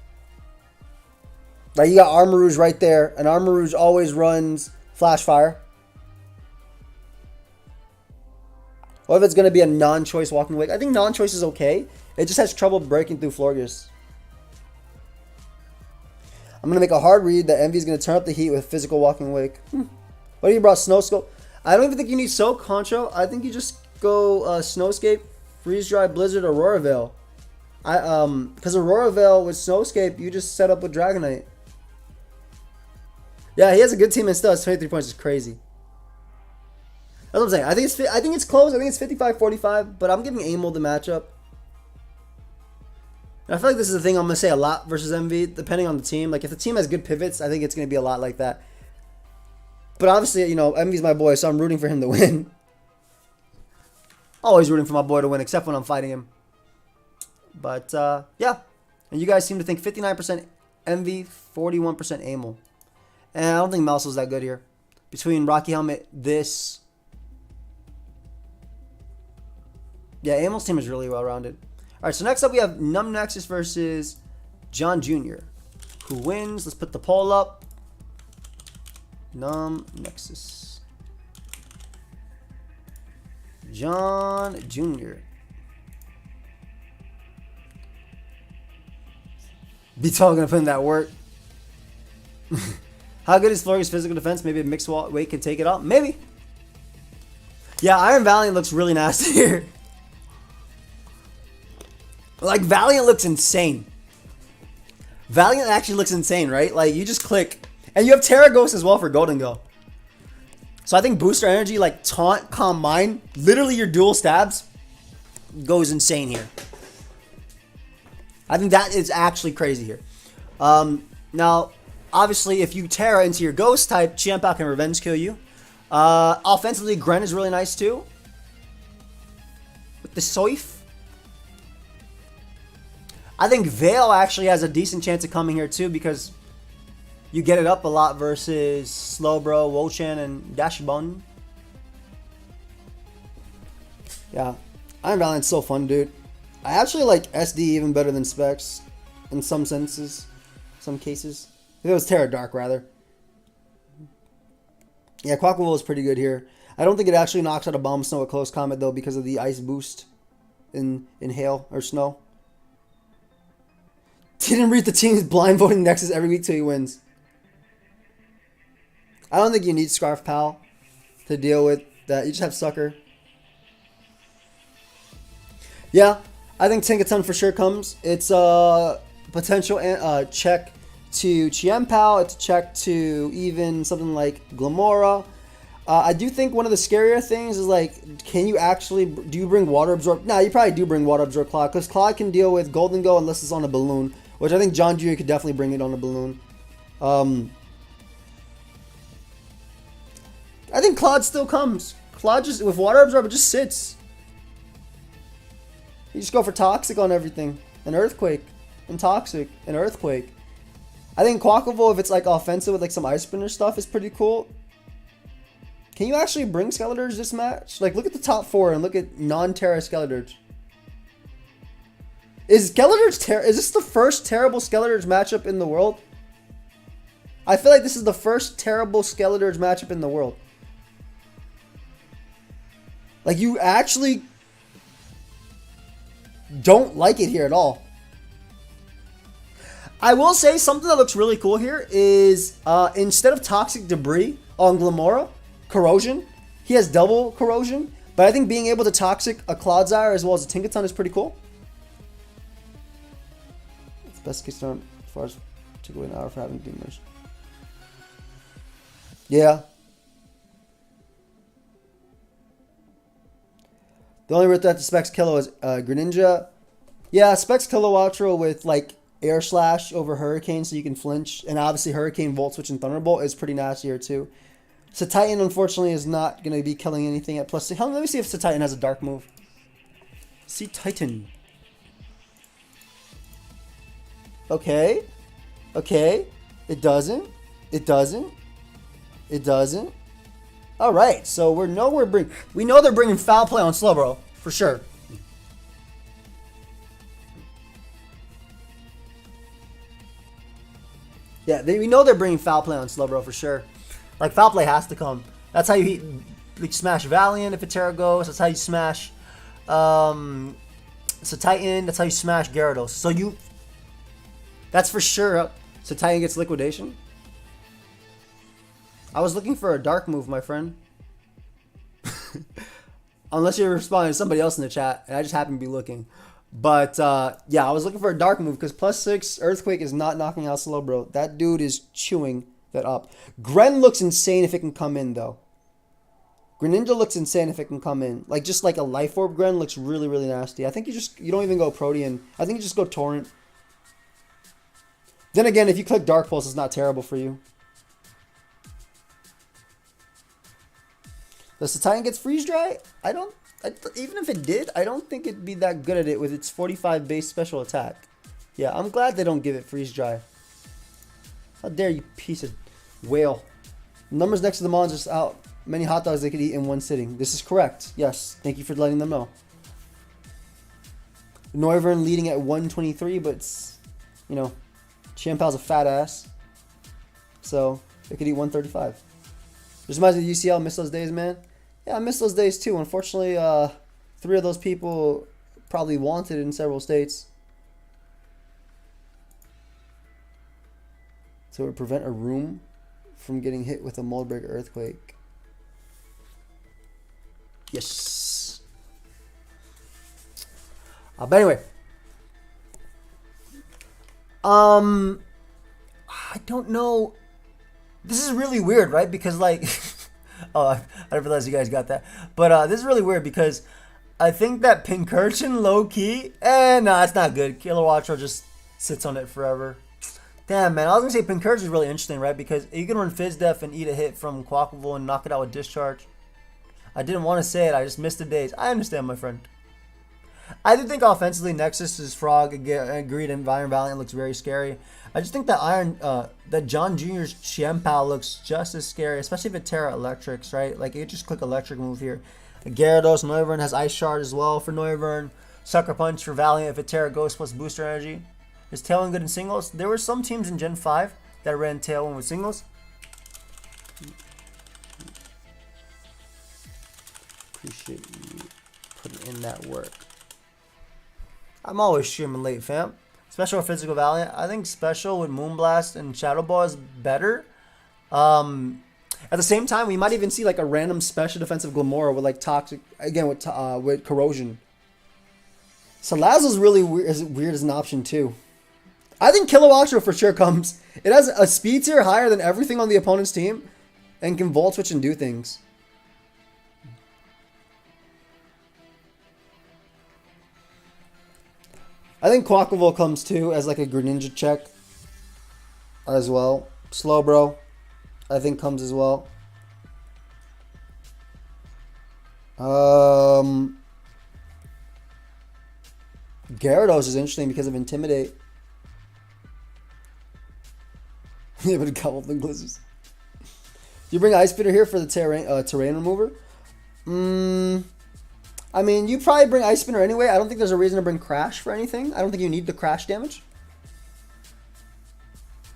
Like, you got Armarouge right there, and Armarouge always runs Flash Fire. What if it's going to be a non-choice Walking Wake? I think non-choice is okay. It just has trouble breaking through Florges. I'm going to make a hard read that Envy's going to turn up the heat with physical Walking Wake. What do you brought? Snowscape? I don't even think you need Soak, Concho. I think you just go Snowscape, Freeze Dry, Blizzard, Aurora Veil. Because Aurora Veil with Snowscape, you just set up with Dragonite. Yeah, he has a good team and still has 23 points. Is crazy. That's what I'm saying. I think it's close. I think it's 55-45, but I'm giving Amo the matchup. And I feel like this is the thing I'm going to say a lot versus MV, depending on the team. Like, if the team has good pivots, I think it's going to be a lot like that. But obviously, you know, MV's my boy, so I'm rooting for him to win. Always rooting for my boy to win, except when I'm fighting him. But, yeah. And you guys seem to think 59% MV, 41% Amo. And I don't think Mouse's that good here. Between Rocky Helmet, this... Yeah, Amo's team is really well-rounded. Alright, so next up we have Numb Nexus versus John Jr. Who wins? Let's put the poll up. Numb Nexus. John Jr. Beatal gonna put in that work. How good is Flurry's physical defense? Maybe a mixed weight can take it up. Maybe. Yeah, Iron Valiant looks really nasty here. Like, Valiant looks insane. Valiant actually looks insane, right? Like, you just click. And you have Terra Ghost as well for Golden Go. So I think Booster Energy, like Taunt, Calm Mind, literally your dual stabs goes insane here. I think that is actually crazy here. Now, obviously, if you Terra into your Ghost type, Chiampao can Revenge Kill you. Offensively, Gren is really nice too. With the Soif. I think Veil actually has a decent chance of coming here too because you get it up a lot versus Slowbro, Wo-Chan, and Dashbon. Yeah, Iron Valiant's so fun, dude. I actually like SD even better than Specs in some senses, some cases. If it was Terra Dark, rather. Yeah, Quackable is pretty good here. I don't think it actually knocks out a Bomb Snow at close combat, though, because of the ice boost in hail or snow. Didn't read the team's blind voting Nexus every week till he wins. I don't think you need Scarf Pal to deal with that. You just have Sucker. Yeah, I think Tinkaton for sure comes. It's a potential check to Chiampao. It's a check to even something like Glamora. I do think one of the scarier things is like, can you actually, do you bring Water Absorb? No, you probably do bring Water Absorb Claude because Claude can deal with Golden Go unless it's on a balloon, which I think John Jr. could definitely bring it on a balloon. I think Claude still comes. Claude just, with Water Absorb, it just sits. You just go for Toxic on everything. And Earthquake. And Toxic. And Earthquake. I think Quackable, if it's like offensive with like some Ice Spinner stuff, is pretty cool. Can you actually bring Skeletors this match? Like, look at the top 4 and look at non-Terra Skeletors. Is this the first terrible Skeletors matchup in the world? I feel like this is the first terrible Skeletors matchup in the world. Like, you actually don't like it here at all. I will say something that looks really cool here is instead of Toxic Debris on Glamora, Corrosion, he has double Corrosion. But I think being able to Toxic a Clodsire as well as a Tinkaton is pretty cool. It's best case scenario as far as took away an hour for having Demers. Yeah. The only route that to Specs Kilo is Greninja. Yeah, Specs Kilowattrel with like Air Slash over Hurricane so you can flinch. And obviously Hurricane, Volt Switch, and Thunderbolt is pretty nasty here too. So Titan unfortunately is not going to be killing anything at plus. Let me see if Titan has a dark move. See Titan. Okay. Okay. It doesn't. It doesn't. It doesn't. All right. So we know they're bringing Foul Play on Slowbro for sure. Yeah, we know they're bringing Foul Play on Slowbro for sure. Like, Foul Play has to come. That's how you smash Valiant if it's Terra Ghost. That's how you smash Titan. That's how you smash Gyarados. So that's for sure. So Titan gets Liquidation. I was looking for a dark move, my friend. Unless you're responding to somebody else in the chat, and I just happen to be looking. But, yeah, I was looking for a dark move because +6 Earthquake is not knocking out Slowbro. That dude is chewing that up. Gren looks insane if it can come in, though. Greninja looks insane if it can come in. Like, just like a Life Orb Gren looks really, really nasty. I think you don't even go Protean. I think you just go Torrent. Then again, if you click Dark Pulse, it's not terrible for you. Does the Titan get Freeze Dry? Even if it did, I don't think it'd be that good at it with its 45 base special attack. Yeah, I'm glad they don't give it Freeze Dry. How dare you, piece of whale. Numbers next to the Mons is out. Many hot dogs they could eat in one sitting. This is correct. Yes, thank you for letting them know. Noivern leading at 123, but it's, you know, Chiampao's a fat ass. So, they could eat 135. Just reminds me of UCL. Miss those days, man. Yeah, I miss those days too. Unfortunately, 3 of those people probably wanted in several states. So it would prevent a room from getting hit with a mold breaker earthquake. Yes. But anyway. I don't know. This is really weird, right? Because like, oh, I didn't realize you guys got that. But this is really weird because I think that Pincurchin low key, nah, it's not good. Kilowattrel just sits on it forever. Damn, man. I was gonna say Pincurchin is really interesting, right? Because you can run Fizz Def and eat a hit from Quackable and knock it out with Discharge. I didn't want to say it. I just missed the days. I understand, my friend. I do think offensively Nexus's Frog, Greed, and Iron Valiant looks very scary. I just think that that John Jr.'s Chiempao looks just as scary, especially if it Terra Electrics, right? Like, you just click Electric move here. Gyarados, Noivern has Ice Shard as well for Noivern. Sucker Punch for Valiant if it Terra Ghost plus Booster Energy. Is Tailwind good in singles? There were some teams in Gen 5 that ran Tailwind with singles. Appreciate you putting in that work. I'm always streaming late, fam. Special or Physical Valiant? I think Special with Moonblast and Shadow Ball is better. At the same time, we might even see like a random Special Defensive Glamora with like Toxic, again with Corrosion. Salazzle's really weird as an option too. I think Kilowattrel for sure comes. It has a speed tier higher than everything on the opponent's team and can Volt Switch and do things. I think Quackable comes too as like a Greninja check as well. Slowbro, I think, comes as well. Gyarados is interesting because of Intimidate. Yeah, but a couple of Glizzards. You bring Ice Spitter here for the terrain remover? I mean, you probably bring Ice Spinner anyway. I don't think there's a reason to bring Crash for anything. I don't think you need the Crash damage.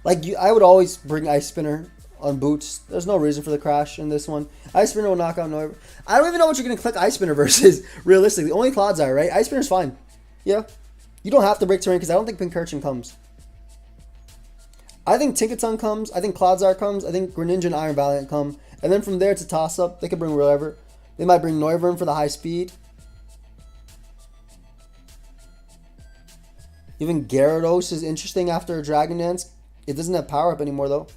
Like, I would always bring Ice Spinner on boots. There's no reason for the Crash in this one. Ice Spinner will knock out Noivern. I don't even know what you're going to click Ice Spinner versus, realistically. Only Clodsire, right? Ice Spinner's fine. Yeah. You don't have to break terrain because I don't think Pincurchin comes. I think Tinkaton comes. I think Clodsire comes. I think Greninja and Iron Valiant come. And then from there, it's a toss-up. They could bring whatever. They might bring Noivern for the high speed. Even Gyarados is interesting after a Dragon Dance. It doesn't have power-up anymore, though.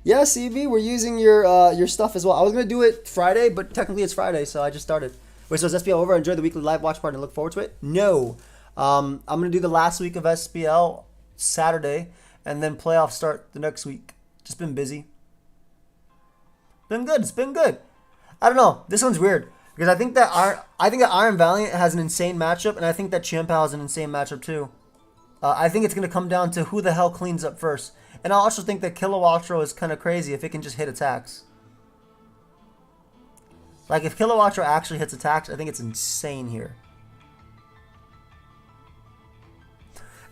Yeah, CB, we're using your stuff as well. I was going to do it Friday, but technically it's Friday, so I just started. Wait, so is SPL over? Enjoy the weekly live watch party and look forward to it? No. I'm going to do the last week of SPL Saturday, and then playoffs start the next week. Just been busy. Been good. It's been good. I don't know. This one's weird. Because I think that Iron Valiant has an insane matchup, and I think that Chiempao has an insane matchup too. I think it's going to come down to who the hell cleans up first. And I also think that Kilowattrel is kind of crazy if it can just hit attacks. Like, if Kilowattrel actually hits attacks, I think it's insane here.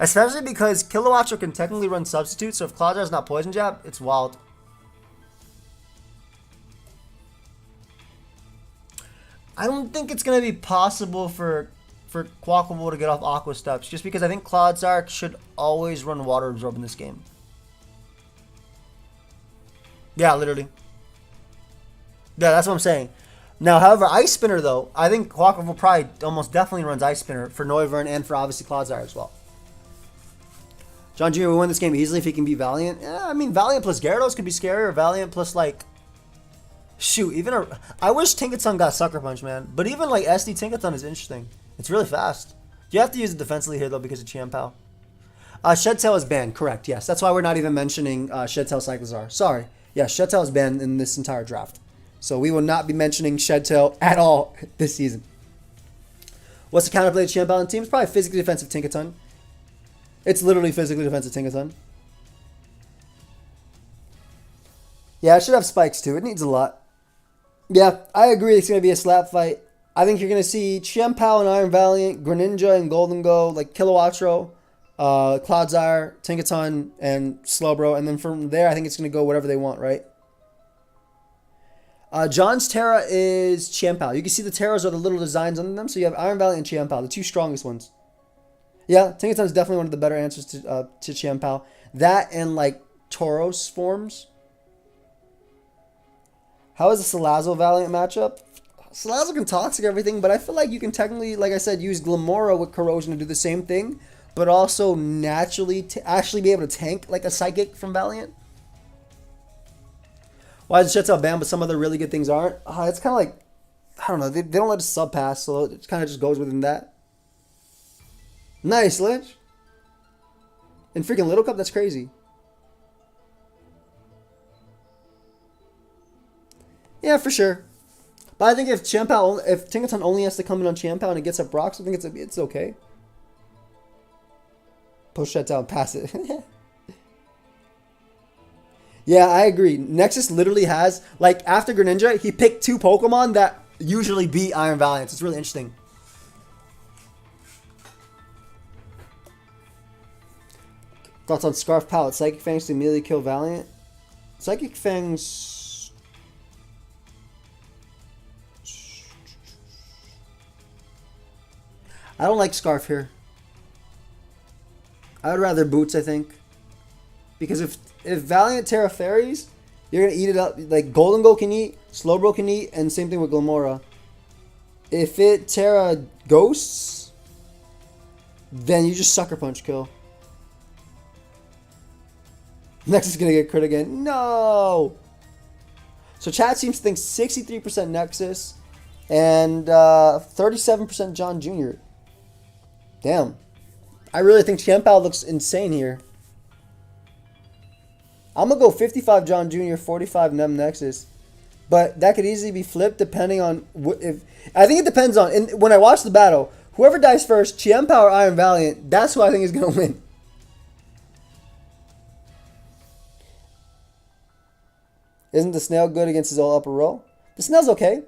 Especially because Kilowattrel can technically run Substitute, so if Cloudsire's not Poison Jab, it's wild. I don't think it's going to be possible for Quackable to get off Aqua Steps, just because I think Clodsire should always run Water Absorb in this game. Yeah, literally. Yeah, that's what I'm saying. Now, however, Ice Spinner, though, I think Quackable probably almost definitely runs Ice Spinner for Noivern and for obviously Clodsire as well. John Jr. will win this game easily if he can beat Valiant. Yeah, I mean, Valiant plus Gyarados could be scary, or Valiant plus, like... Shoot, even I wish Tinkaton got Sucker Punch, man. But even, like, SD Tinkaton is interesting. It's really fast. You have to use it defensively here, though, because of Chiempao. Shed Tail is banned, correct, yes. That's why we're not even mentioning Shed Tail Cyclizar. Sorry. Yeah, Shed Tail is banned in this entire draft. So we will not be mentioning Shed Tail at all this season. What's the counterplay to Chiempao on the team? It's probably physically defensive Tinkaton. It's literally physically defensive Tinkaton. Yeah, it should have spikes, too. It needs a lot. Yeah, I agree it's going to be a slap fight. I think you're going to see Chiempao and Iron Valiant, Greninja and Golden Go, like Kilowattrel, Clodsire, Tinkaton, and Slowbro. And then from there, I think it's going to go whatever they want, right? John's Terra is Chiempao. You can see the Terras are the little designs on them. So you have Iron Valiant and Chiempao, the two strongest ones. Yeah, Tinkaton is definitely one of the better answers to Chiempao. That and like Tauros forms. How is the Salazzle Valiant matchup? Salazzle can toxic everything, but I feel like you can technically, like I said, use Glimmora with Corrosion to do the same thing, but also naturally to actually be able to tank like a Psychic from Valiant. Why is Shuts out banned, but some other really good things aren't? It's kind of like, I don't know, they don't let us sub pass, so it kind of just goes within that. Nice, Lich. In freaking Little Cup, that's crazy. Yeah, for sure. But I think if Tinkaton only has to come in on Champao and it gets up rocks, I think it's okay. Push that down, pass it. Yeah, I agree. Nexus literally has, like, after Greninja, he picked 2 Pokemon that usually beat Iron Valiants. It's really interesting. Thoughts on Scarf Palette? Psychic Fangs to immediately kill Valiant? Psychic Fangs... I don't like Scarf here. I would rather Boots, I think. Because if Valiant Terra Fairies, you're going to eat it up. Like, Golden Go can eat, Slowbro can eat, and same thing with Glimmora. If it Terra Ghosts, then you just Sucker Punch kill. Nexus is going to get crit again. No! So chat seems to think 63% Nexus and 37% John Jr. Damn. I really think Champao looks insane here. I'm going to go 55 John Jr., 45 Nem Nexus. But that could easily be flipped depending on if... I think it depends on... And when I watch the battle, whoever dies first, Champao or Iron Valiant, that's who I think is going to win. Isn't the Snail good against his old upper row? The Snail's okay.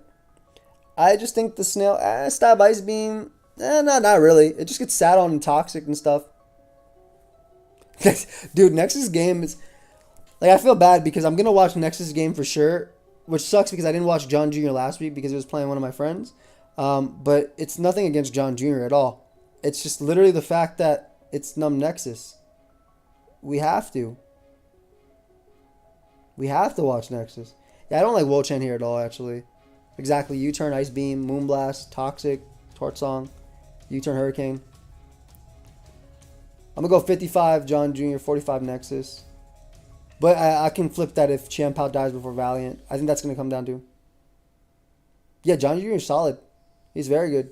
I just think the Snail... Stab Ice Beam... not really. It just gets sat on and toxic and stuff. Dude, Nexus game is... Like, I feel bad because I'm going to watch Nexus game for sure. Which sucks because I didn't watch John Jr. last week because he was playing one of my friends. But it's nothing against John Jr. at all. It's just literally the fact that it's Numb Nexus. We have to. We have to watch Nexus. Yeah, I don't like Wolchan here at all, actually. Exactly. U-turn, Ice Beam, Moonblast, Toxic, Torch Song, U-turn, Hurricane. I'm going to go 55 John Jr., 45 Nexus. But I can flip that if Champao dies before Valiant. I think that's going to come down to. Yeah, John Jr. is solid. He's very good.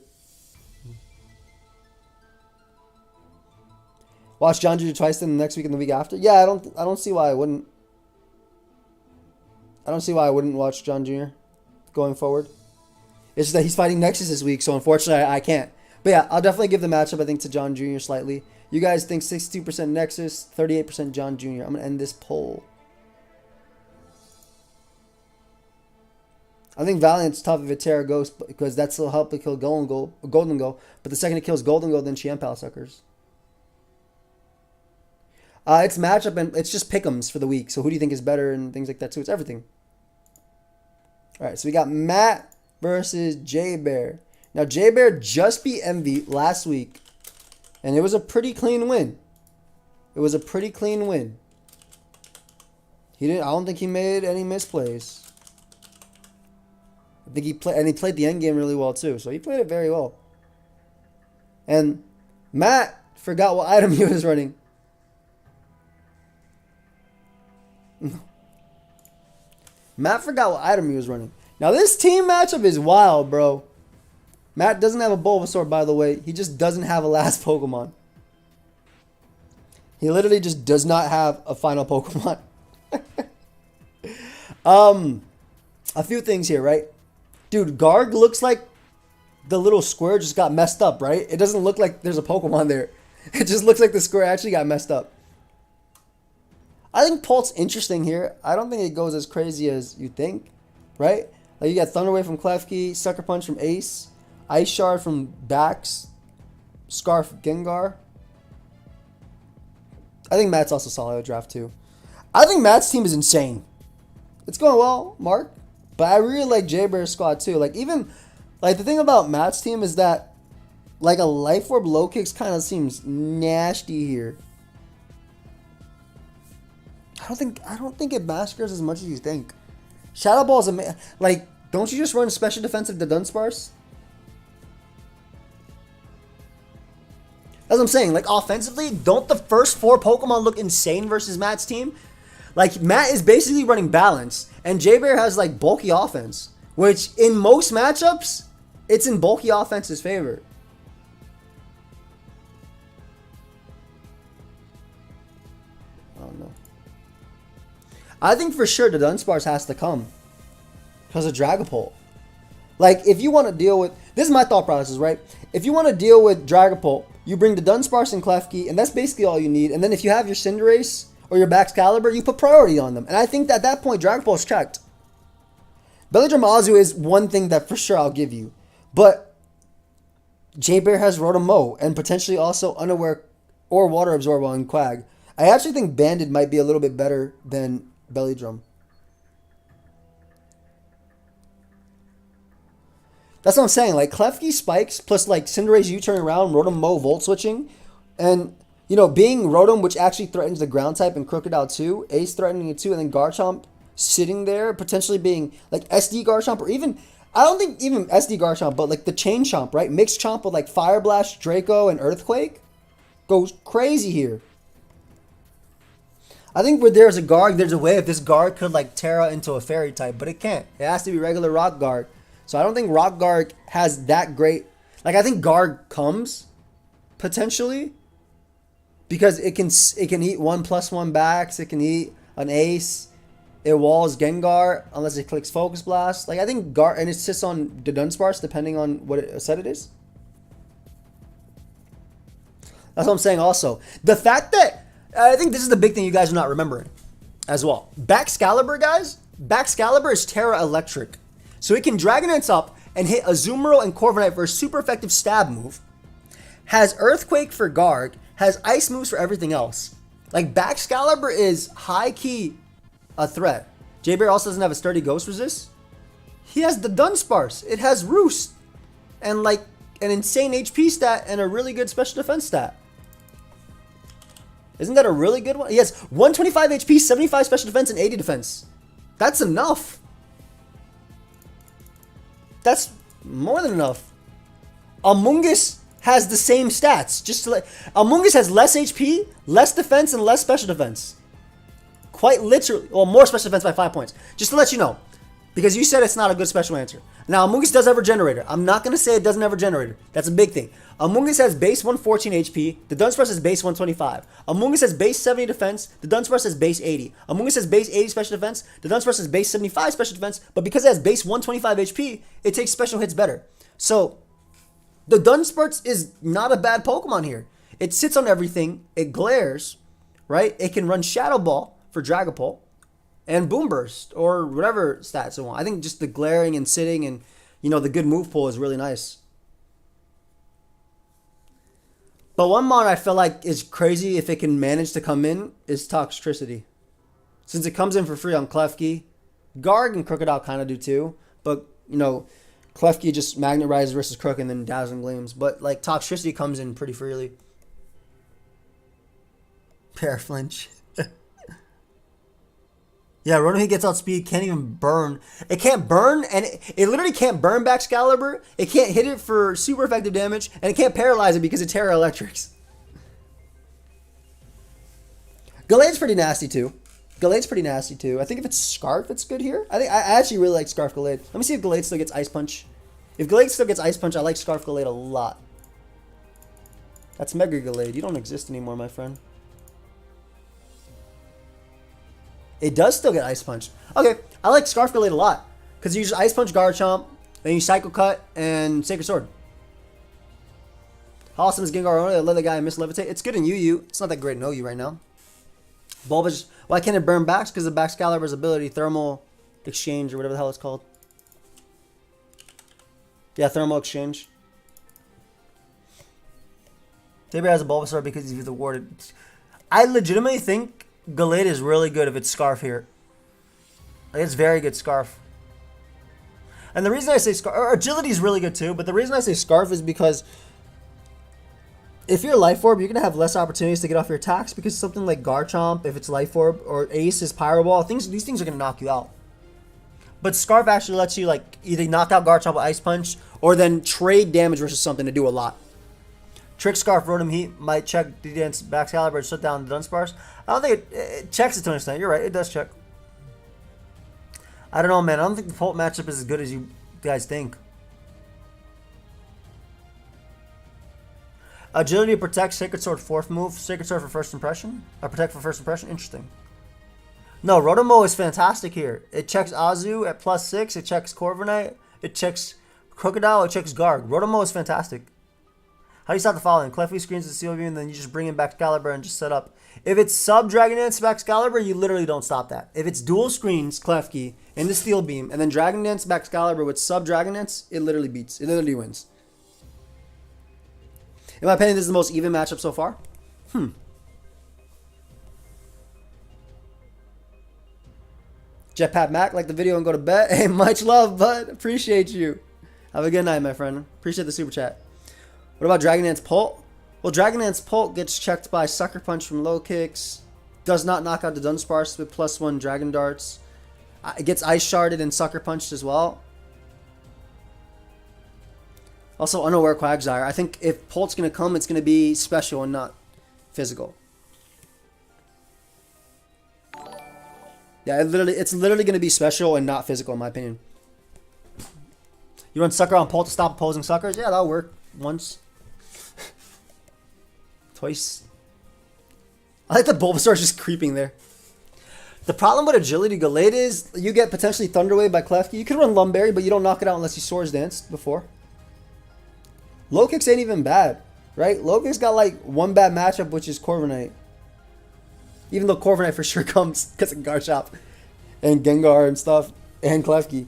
Watch John Jr. twice then the next week and the week after. Yeah, I don't see why I wouldn't. I don't see why I wouldn't watch John Jr. going forward. It's just that he's fighting Nexus this week, so unfortunately I can't. But yeah, I'll definitely give the matchup, I think, to John Jr. slightly. You guys think 62% Nexus, 38% John Jr. I'm going to end this poll. I think Valiant's tough if it Terra Ghost because that'll help it kill Golden Go. But the second it kills Golden Go, then Champao suckers. It's matchup and it's just pick'ems for the week. So who do you think is better and things like that too? It's everything. All right, so we got Matt versus J-Bear. Now J-Bear just beat MV last week. And it was a pretty clean win. It was a pretty clean win. I don't think he made any misplays. I think he played the end game really well too. So he played it very well. And Matt forgot what item he was running. Matt forgot what item he was running. Now this team matchup is wild, bro. Matt doesn't have a Bulbasaur, by the way. He just doesn't have a last Pokemon. He literally just does not have a final Pokemon. A few things here, right? Dude, Garg looks like the little square just got messed up, right? It doesn't look like there's a Pokemon there. It just looks like the square actually got messed up. I think Pult's interesting here. I don't think it goes as crazy as you think, right? Like you got Thunder Wave from Klefki, Sucker Punch from Ace, Ice Shard from Bax, Scarf Gengar. I think Matt's also solid at draft too. I think Matt's team is insane. It's going well, Mark. But I really like J-Bear's squad too. Like even like the thing about Matt's team is that like a Life Orb low kicks kind of seems nasty here. I don't think it massacres as much as you think. Shadow Ball is like, don't you just run special defensive to Dunsparce? That's what I'm saying. Like, offensively, don't the first 4 Pokemon look insane versus Matt's team? Like, Matt is basically running balance, and J-Bear has, like, bulky offense, which in most matchups, it's in bulky offense's favor. I don't know. I think for sure the Dunsparce has to come because of Dragapult. Like, if you want to deal with... This is my thought process, right? If you want to deal with Dragapult, you bring the Dunsparce and Klefki, and that's basically all you need. And then if you have your Cinderace or your Baxcalibur, you put priority on them. And I think that at that point, Dragapult's checked. Belladrum Azu is one thing that for sure I'll give you. But J-Bear has Rotom-Mow and potentially also Unaware or Water Absorb on Quag. I actually think Banded might be a little bit better than Belladrum. That's what I'm saying. Like, Klefki spikes plus, like, Cinderace U-turn around, Rotom-Mow Volt switching. And, you know, being Rotom, which actually threatens the ground type and Crocodile too. Ace threatening it too. And then Garchomp sitting there, potentially being, like, SD Garchomp or even... I don't think even SD Garchomp, but, like, the Chain Chomp, right? Mixed Chomp with, like, Fire Blast, Draco, and Earthquake. Goes crazy here. I think where there's a Guard, there's a way if this Guard could, like, Terra into a Fairy type. But it can't. It has to be regular Rock Guard. So I don't think Rock Guard has that great... Like, I think Guard comes, potentially, because it can eat 1+1 backs. It can eat an Ace. It walls Gengar, unless it clicks Focus Blast. Like, I think Guard... And it sits on the Dunsparce, depending on what set it is. That's what I'm saying also. The fact that... I think this is the big thing you guys are not remembering as well. Baxcalibur, guys. Baxcalibur is Terra Electric. So it can Dragonite's up and hit Azumarill and Corviknight for a super effective stab move. Has Earthquake for Guard. Has Ice moves for everything else. Like, Baxcalibur is high-key a threat. J-Bear also doesn't have a sturdy Ghost Resist. He has the Dunsparce. It has Roost. And, like, an insane HP stat and a really good special defense stat. Isn't that a really good one? He has 125 HP, 75 special defense, and 80 defense. That's enough. That's more than enough. Amoonguss has the same stats. Just to let... Amoonguss has less HP, less defense, and less special defense. Quite literally. Well, more special defense by 5 points. Just to let you know. Because you said it's not a good special answer. Now, Amoonguss does have Regenerator. I'm not going to say it doesn't have Regenerator. That's a big thing. Amoonguss has base 114 HP. The Dunsparce has base 125. Amoonguss has base 70 defense. The Dunsparce has base 80. Amoonguss has base 80 special defense. The Dunsparce has base 75 special defense. But because it has base 125 HP, it takes special hits better. So, the Dunsparce is not a bad Pokemon here. It sits on everything. It glares, right? It can run Shadow Ball for Dragapult. And Boom Burst, or whatever stats it want. I think just the glaring and sitting and, you know, the good move pool is really nice. But one mod I feel like is crazy if it can manage to come in is Toxtricity. Since it comes in for free on Klefki. Garg and Crocodile kind of do too. But, you know, Klefki just Magnet Rises versus Crook and then Dazzling Gleams. But, like, Toxtricity comes in pretty freely. Paraflinch. Yeah, Rotom Heat gets outspeed, can't even burn. It can't burn, and it literally can't burn Baxcalibur. It can't hit it for super effective damage, and it can't paralyze it because it Terra Electrics. Gallade's pretty nasty too. I think if it's Scarf, it's good here. I actually really like Scarf Gallade. Let me see if Gallade still gets Ice Punch. If Gallade still gets Ice Punch, I like Scarf Gallade a lot. That's Mega Gallade. You don't exist anymore, my friend. It does still get Ice Punch. Okay, I like Scarf Gallade a lot. Because you use Ice Punch Garchomp, then you Psycho Cut, and Sacred Sword. How awesome is Gengar only? I let the guy miss Levitate. It's good in UU. It's not that great in OU right now. Bulbous. Why can't it burn backs? Because of Baxcalibur's ability, Thermal Exchange, or whatever the hell it's called. Yeah, Thermal Exchange. J-Bear has a Bulbasaur because he's awarded. I legitimately think Gallade is really good if it's Scarf here. Like, it's very good Scarf. And the reason I say Scarf, or Agility is really good too, but the reason I say Scarf is because if you're Life Orb, you're going to have less opportunities to get off your attacks because something like Garchomp, if it's Life Orb, or Ace is Pyro Ball, these things are going to knock you out. But Scarf actually lets you like either knock out Garchomp with Ice Punch or then trade damage versus something to do a lot. Trick Scarf, Rotom Heat might check D-Dance, Baxcalibur, and shut down the Dunsparce. I don't think it checks it to an extent. You're right, it does check. I don't know, man. I don't think the Volt matchup is as good as you guys think. Agility protects Sacred Sword 4th move. Sacred Sword for first impression. Protect for first impression. Interesting. No, Rotomo is fantastic here. It checks Azu at +6. It checks Corviknight. It checks Crocodile. It checks Garg. Rotomo is fantastic. How do you stop the following? Clefty screens the Steel Beam, and then you just bring in Baxcalibur and just set up. If it's sub Dragon Dance Baxcalibur, you literally don't stop that. If it's dual screens Klefki and the Steel Beam, and then Dragon Dance Baxcalibur with sub Dragon Dance, it literally beats. It literally wins. In my opinion, this is the most even matchup so far. Jetpack Mac, like the video and go to bed. Hey, much love, bud. Appreciate you. Have a good night, my friend. Appreciate the super chat. What about Dragon Dance Pult? Well, Dragon Dance Pult gets checked by Sucker Punch from low kicks. Does not knock out the Dunsparce with +1 Dragon Darts. It gets Ice Sharded and Sucker Punched as well. Also, Unaware Quagsire. I think if Pult's going to come, it's going to be special and not physical. Yeah, it's literally going to be special and not physical, in my opinion. You run Sucker on Pult to stop opposing Suckers? Yeah, that'll work once. Twice. I like the Bulbasaur just creeping there. The problem with Agility Gallade is you get potentially Thunder Wave by Klefki. You can run Lumberry, but you don't knock it out unless you Swords Dance before. Low Kicks ain't even bad, right? Low Kicks got like one bad matchup, which is Corviknight. Even though Corviknight for sure comes because of Garchomp and Gengar and stuff and Klefki.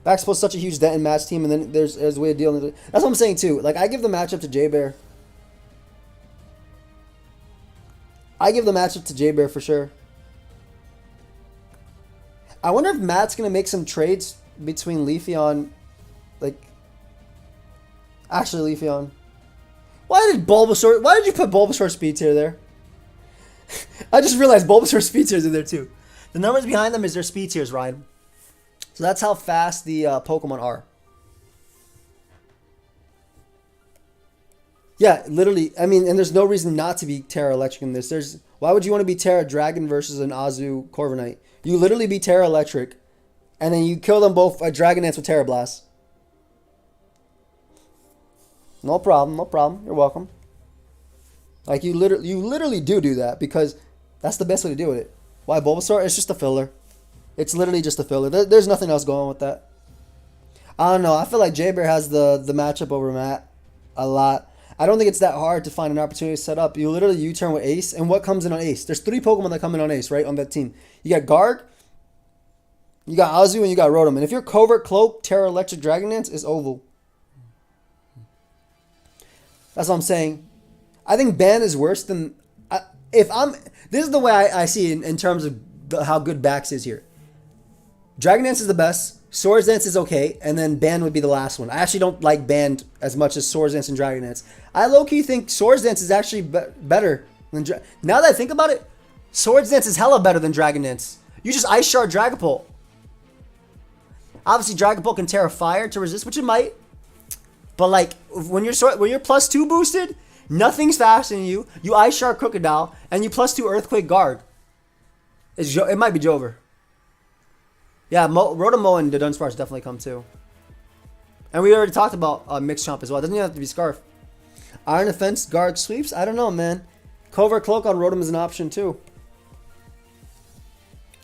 Back's supposed such a huge dent in match team, and then there's a way of dealing with it. That's what I'm saying too. Like I give the matchup to J-Bear. I give the matchup to J-Bear for sure. I wonder if Matt's gonna make some trades between Leafeon, like. Actually, Leafeon. Why did you put Bulbasaur Speed Tier there? I just realized Bulbasaur Speed Tiers are there too. The numbers behind them is their Speed Tiers, Ryan. So that's how fast the Pokemon are. Yeah, literally. I mean, and there's no reason not to be Terra Electric in this. Why would you want to be Terra Dragon versus an Azu Corviknight? You literally be Terra Electric, and then you kill them both at Dragon Dance with Terra Blast. No problem, no problem. You're welcome. Like you literally do that because that's the best way to do it. Why Bulbasaur? It's just a filler. It's literally just a filler. There's nothing else going on with that. I don't know. I feel like J-Bear has the matchup over Matt a lot. I don't think it's that hard to find an opportunity to set up. You literally U-turn with Ace, and what comes in on Ace? There's 3 Pokemon that come in on Ace, right, on that team. You got Garg, you got Azu, and you got Rotom. And if you're Covert, Cloak, Terra Electric, Dragon Dance, it's Oval. That's what I'm saying. I think Ban is worse than... This is the way I see it in terms of how good Bax is here. Dragon Dance is the best. Swords Dance is okay. And then Ban would be the last one. I actually don't like Ban as much as Swords Dance and Dragon Dance. I low-key think Swords Dance is actually better than... Now that I think about it, Swords Dance is hella better than Dragon Dance. You just Ice Shard Dragapult. Obviously, Dragapult can Terra Fire to resist, which it might. But like when you're +2 boosted, nothing's faster than you. You Ice Shard Crocodile and you +2 Earthquake Guard. It might be Jover. Yeah, Rotomo and the Dunsparce definitely come too. And we already talked about Mixed Chomp as well. It doesn't even have to be Scarf. Iron Defense Guard sweeps. I don't know, man. Covert Cloak on Rotom is an option too.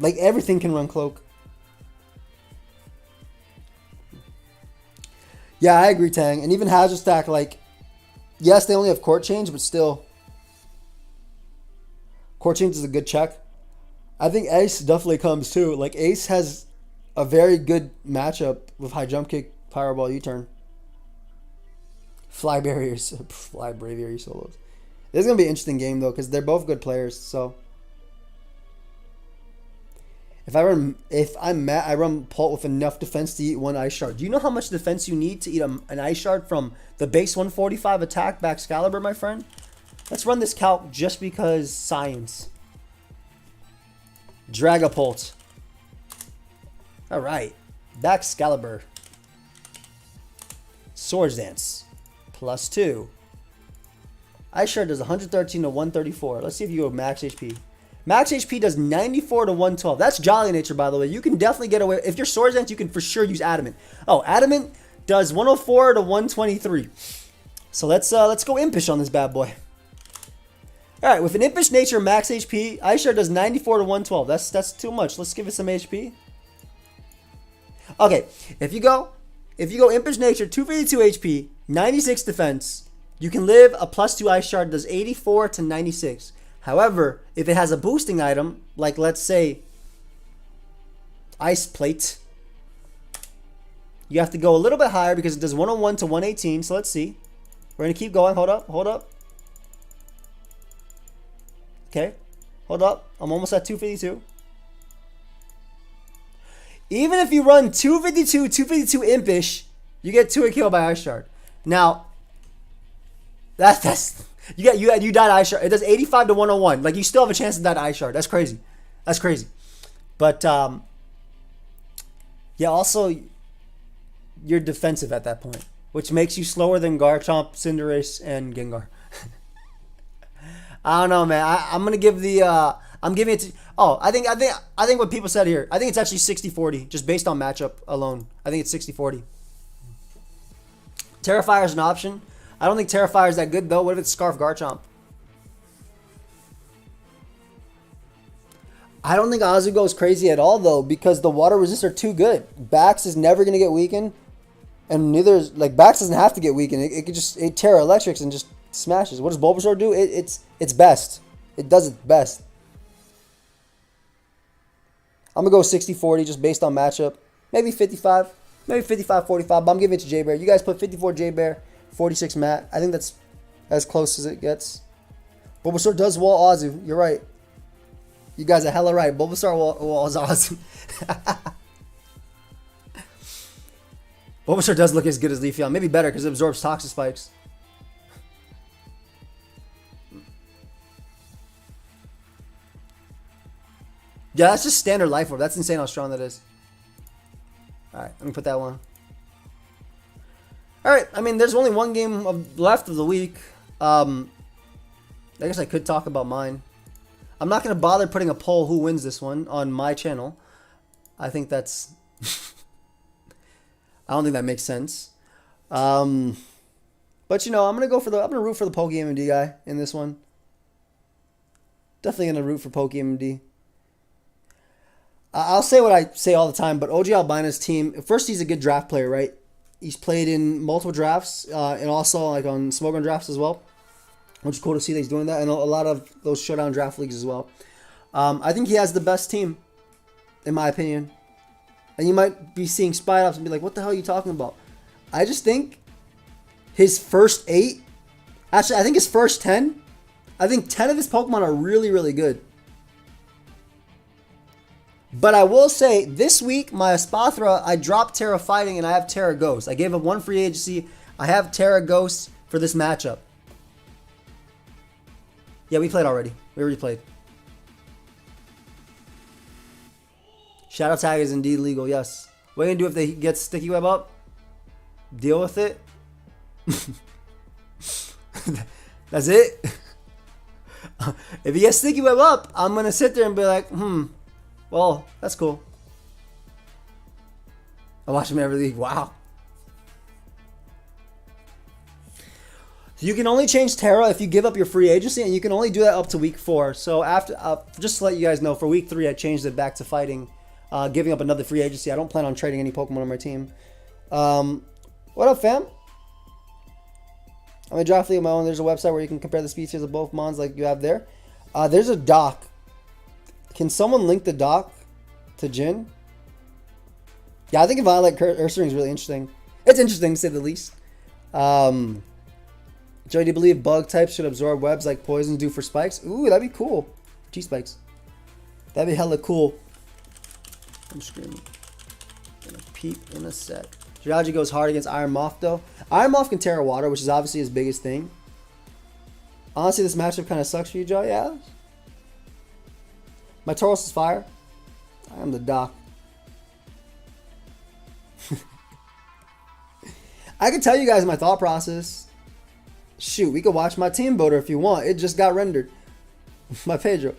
Like everything can run Cloak. Yeah, I agree, Tang. And even Hazard Stack, like, yes, they only have Court Change, but still. Court Change is a good check. I think Ace definitely comes too. Like, Ace has a very good matchup with High Jump Kick, Fireball, U-Turn. Fly Barriers, Fly Braviary solos. This is going to be an interesting game, though, because they're both good players, so. If I'm Matt, I run Pult with enough defense to eat one ice shard. Do you know how much defense you need to eat an ice shard from the base 145 attack back Excalibur, my friend? Let's run this calc just because science. Dragapult. All right, back Excalibur. Swords Dance, +2. Ice shard does 113 to 134. Let's see if you go max HP. Max HP does 94 to 112. That's Jolly Nature, by the way. You can definitely get away. If you're Swords Dance, you can for sure use Adamant. Oh, Adamant does 104 to 123. So let's go Impish on this bad boy. All right, with an Impish Nature max HP, Ice Shard does 94 to 112. That's too much. Let's give it some HP. Okay, if you go Impish Nature, 252 HP, 96 defense, you can live. A +2 Ice Shard does 84 to 96. However, if it has a boosting item, like let's say Ice Plate, you have to go a little bit higher because it does 101 to 118. So let's see. We're going to keep going. Hold up. Okay, hold up. I'm almost at 252. Even if you run 252 Impish, you get 2 kill by Ice Shard. Now, that's you died Ice Shard. It does 85 to 101. Like, you still have a chance to die to Ice Shard. That's crazy. But yeah, also you're defensive at that point, which makes you slower than Garchomp, Cinderace, and Gengar. I don't know, man. I'm gonna give the I'm giving it to. Oh, I think what people said here. I think it's actually 60-40, just based on matchup alone. I think it's 60-40. Terrifier is an option. I don't think Terrifier is that good though. What if it's Scarf Garchomp? I don't think Azu goes crazy at all though, because the water resists are too good. Bax is never gonna get weakened, and neither is Bax doesn't have to get weakened. It could just Terra Electrics and just smashes. What does Bulbasaur do? It's best. It does its best. I'm going to go 60-40 just based on matchup. Maybe 55. Maybe 55-45. But I'm giving it to J-Bear. You guys put 54 J-Bear, 46 Matt. I think that's as close as it gets. Bulbasaur does wall Azu. You're right. You guys are hella right. Bulbasaur walls Azu. Bulbasaur does look as good as Leafeon. Maybe better because it absorbs Toxic Spikes. Yeah, that's just standard Life Orb. That's insane how strong that is. Alright, let me put that one. Alright, I mean, there's only one game left of the week. I guess I could talk about mine. I'm not going to bother putting a poll who wins this one on my channel. I think that's... I don't think that makes sense. But, you know, I'm going to root for the pokeaimMD guy in this one. Definitely going to root for pokeaimMD. I'll say what I say all the time, but OG Albina's team, first, he's a good draft player, right? He's played in multiple drafts and also like on Smogon drafts as well, which is cool to see that he's doing that, and a lot of those showdown draft leagues as well. I think he has the best team, in my opinion. And you might be seeing Spy Ups and be like, what the hell are you talking about? I just think his first 8, actually, I think his first 10, I think 10 of his Pokemon are really, really good. But I will say, this week, my Espathra, I dropped Terra Fighting and I have Terra Ghost. I gave up 1 free agency. I have Terra Ghost for this matchup. Yeah, we played already. We already played. Shadow Tag is indeed legal, yes. What are you going to do if they get Sticky Web up? Deal with it? That's it? If he gets Sticky Web up, I'm going to sit there and be like, well, that's cool. I watch him every league. Wow. So you can only change Terra if you give up your free agency, and you can only do that up to week 4. So after, just to let you guys know, for week 3, I changed it back to fighting, giving up another free agency. I don't plan on trading any Pokemon on my team. What up, fam? I'm a draft league of my own. There's a website where you can compare the species of both mons like you have there. There's a doc. Can someone link the doc to Jin? Yeah, I think Violet Ursaring is really interesting. It's interesting to say the least. Joey, do you believe bug types should absorb webs like poisons do for spikes? Ooh, that'd be cool. G-spikes. That'd be hella cool. I'm screaming. Gonna peep in a sec. Jirachi goes hard against Iron Moth though. Iron Moth can Terra Water, which is obviously his biggest thing. Honestly, this matchup kind of sucks for you, Joe. Yeah. My Tauros is fire. I am the doc. I can tell you guys my thought process. Shoot, we could watch my team builder if you want. It just got rendered. My Pedro.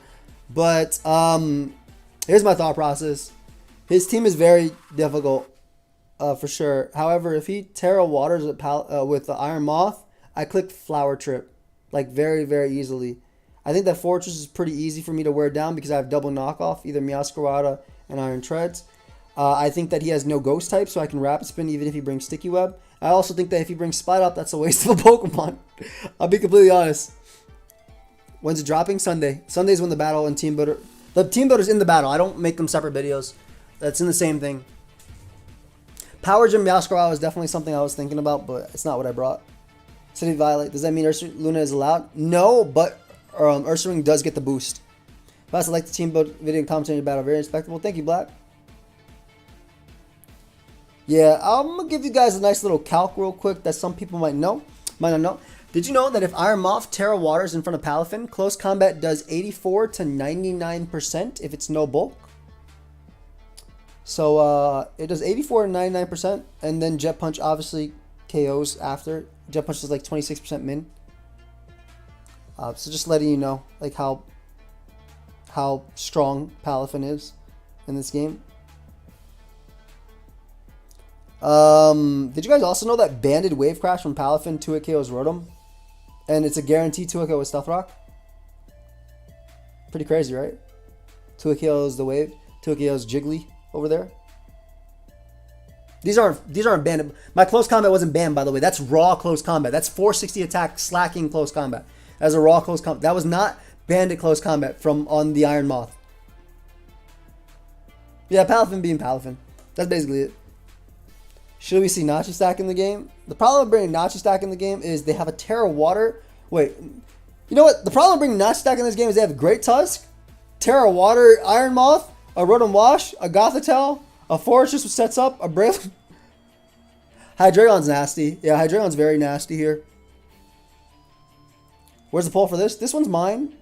But here's my thought process. His team is very difficult, for sure. However, if he Terra Waters with the Iron Moth, I click Flower Trip. Like, very, very easily. I think that Fortress is pretty easy for me to wear down because I have double knockoff, either Meowscarada and Iron Treads. I think that he has no Ghost type, so I can Rapid Spin even if he brings Sticky Web. I also think that if he brings Spite Up, that's a waste of a Pokemon. I'll be completely honest. When's it dropping? Sunday. Sunday's when the battle and Team Builder... The Team Builder's in the battle. I don't make them separate videos. That's in the same thing. Power Gym Meowscarada was definitely something I was thinking about, but it's not what I brought. City Violet. Does that mean Luna is allowed? No, but Ursaring does get the boost. Plus, I like the team build video and commentary battle. Very respectable. Thank you, Black. Yeah, I'm going to give you guys a nice little calc real quick that some people might not know. Did you know that if Iron Moth Terra Waters in front of Palafin, close combat does 84 to 99% if it's no bulk? So it does 84 to 99%, and then Jet Punch obviously KOs after. Jet Punch is like 26% min. So just letting you know like how strong Palafin is in this game. Did you guys also know that Banded Wave Crash from Palafin 2-hit KOs Rotom? And it's a guaranteed 2-hit KO with Stealth Rock? Pretty crazy, right? 2-hit KOs the Wave, 2-hit KOs Jiggly over there. These aren't banned. My close combat wasn't banned, by the way. That's raw close combat. That's 460 attack slacking close combat. That's a raw close combat. That was not banded close combat from on the Iron Moth. Yeah, Palafin being Palafin. That's basically it. Should we see Nachi Stack in the game? The problem with bringing Nachi Stack in the game is they have a Terra Water. Wait, you know what? The problem with bringing Nachi Stack in this game is they have a Great Tusk, Terra Water, Iron Moth, a Rotom Wash, a Gothitelle, a Fortress which sets up, a Brave. Hydreigon's nasty. Yeah, Hydreigon's very nasty here. Where's the poll for this? This one's mine.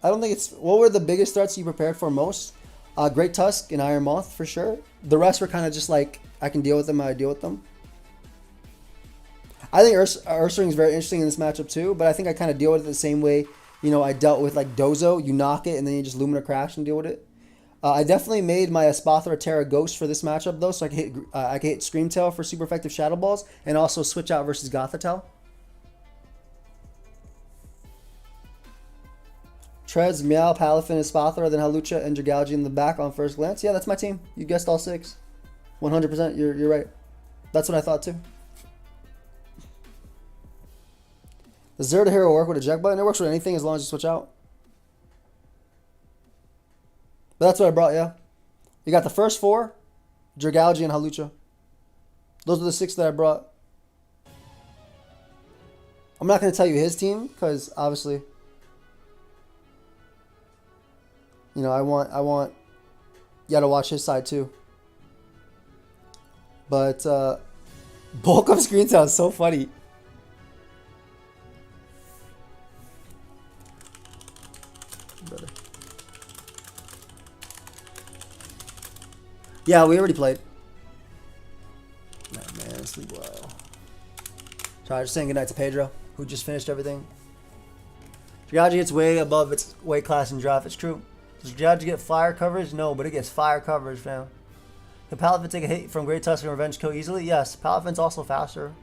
I don't think it's... What were the biggest threats you prepared for most? Great Tusk and Iron Moth for sure. The rest were kind of just like, I can deal with them, I deal with them. I think Ursaring is very interesting in this matchup too, but I think I kind of deal with it the same way, you know, I dealt with like Dozo. You knock it and then you just Lumina Crash and deal with it. I definitely made my Espathra Terra Ghost for this matchup though, so I can hit Scream Tail for super effective Shadow Balls and also switch out versus Gothitelle. Treads, Meow, Palafin, Espathra, then Halucha, and Dragalge in the back on first glance. Yeah, that's my team. You guessed all 6. 100%. You're right. That's what I thought too. Does Zero to Hero work with a eject button? It works with anything as long as you switch out. But that's what I brought, yeah. You got the first 4, Dragalge and Halucha. Those are the 6 that I brought. I'm not going to tell you his team because obviously, you know, I want you to watch his side too. But bulk up screen sounds so funny. Brother. Yeah, we already played. Man, sleep well. Sorry, just saying goodnight to Pedro, who just finished everything. Dragalge gets way above its weight class in draft. It's true. Does Dragalge get fire coverage? No, but it gets fire coverage, fam. Can Palafin take a hit from Great Tusk and Revenge Kill easily? Yes. Palafin's also faster.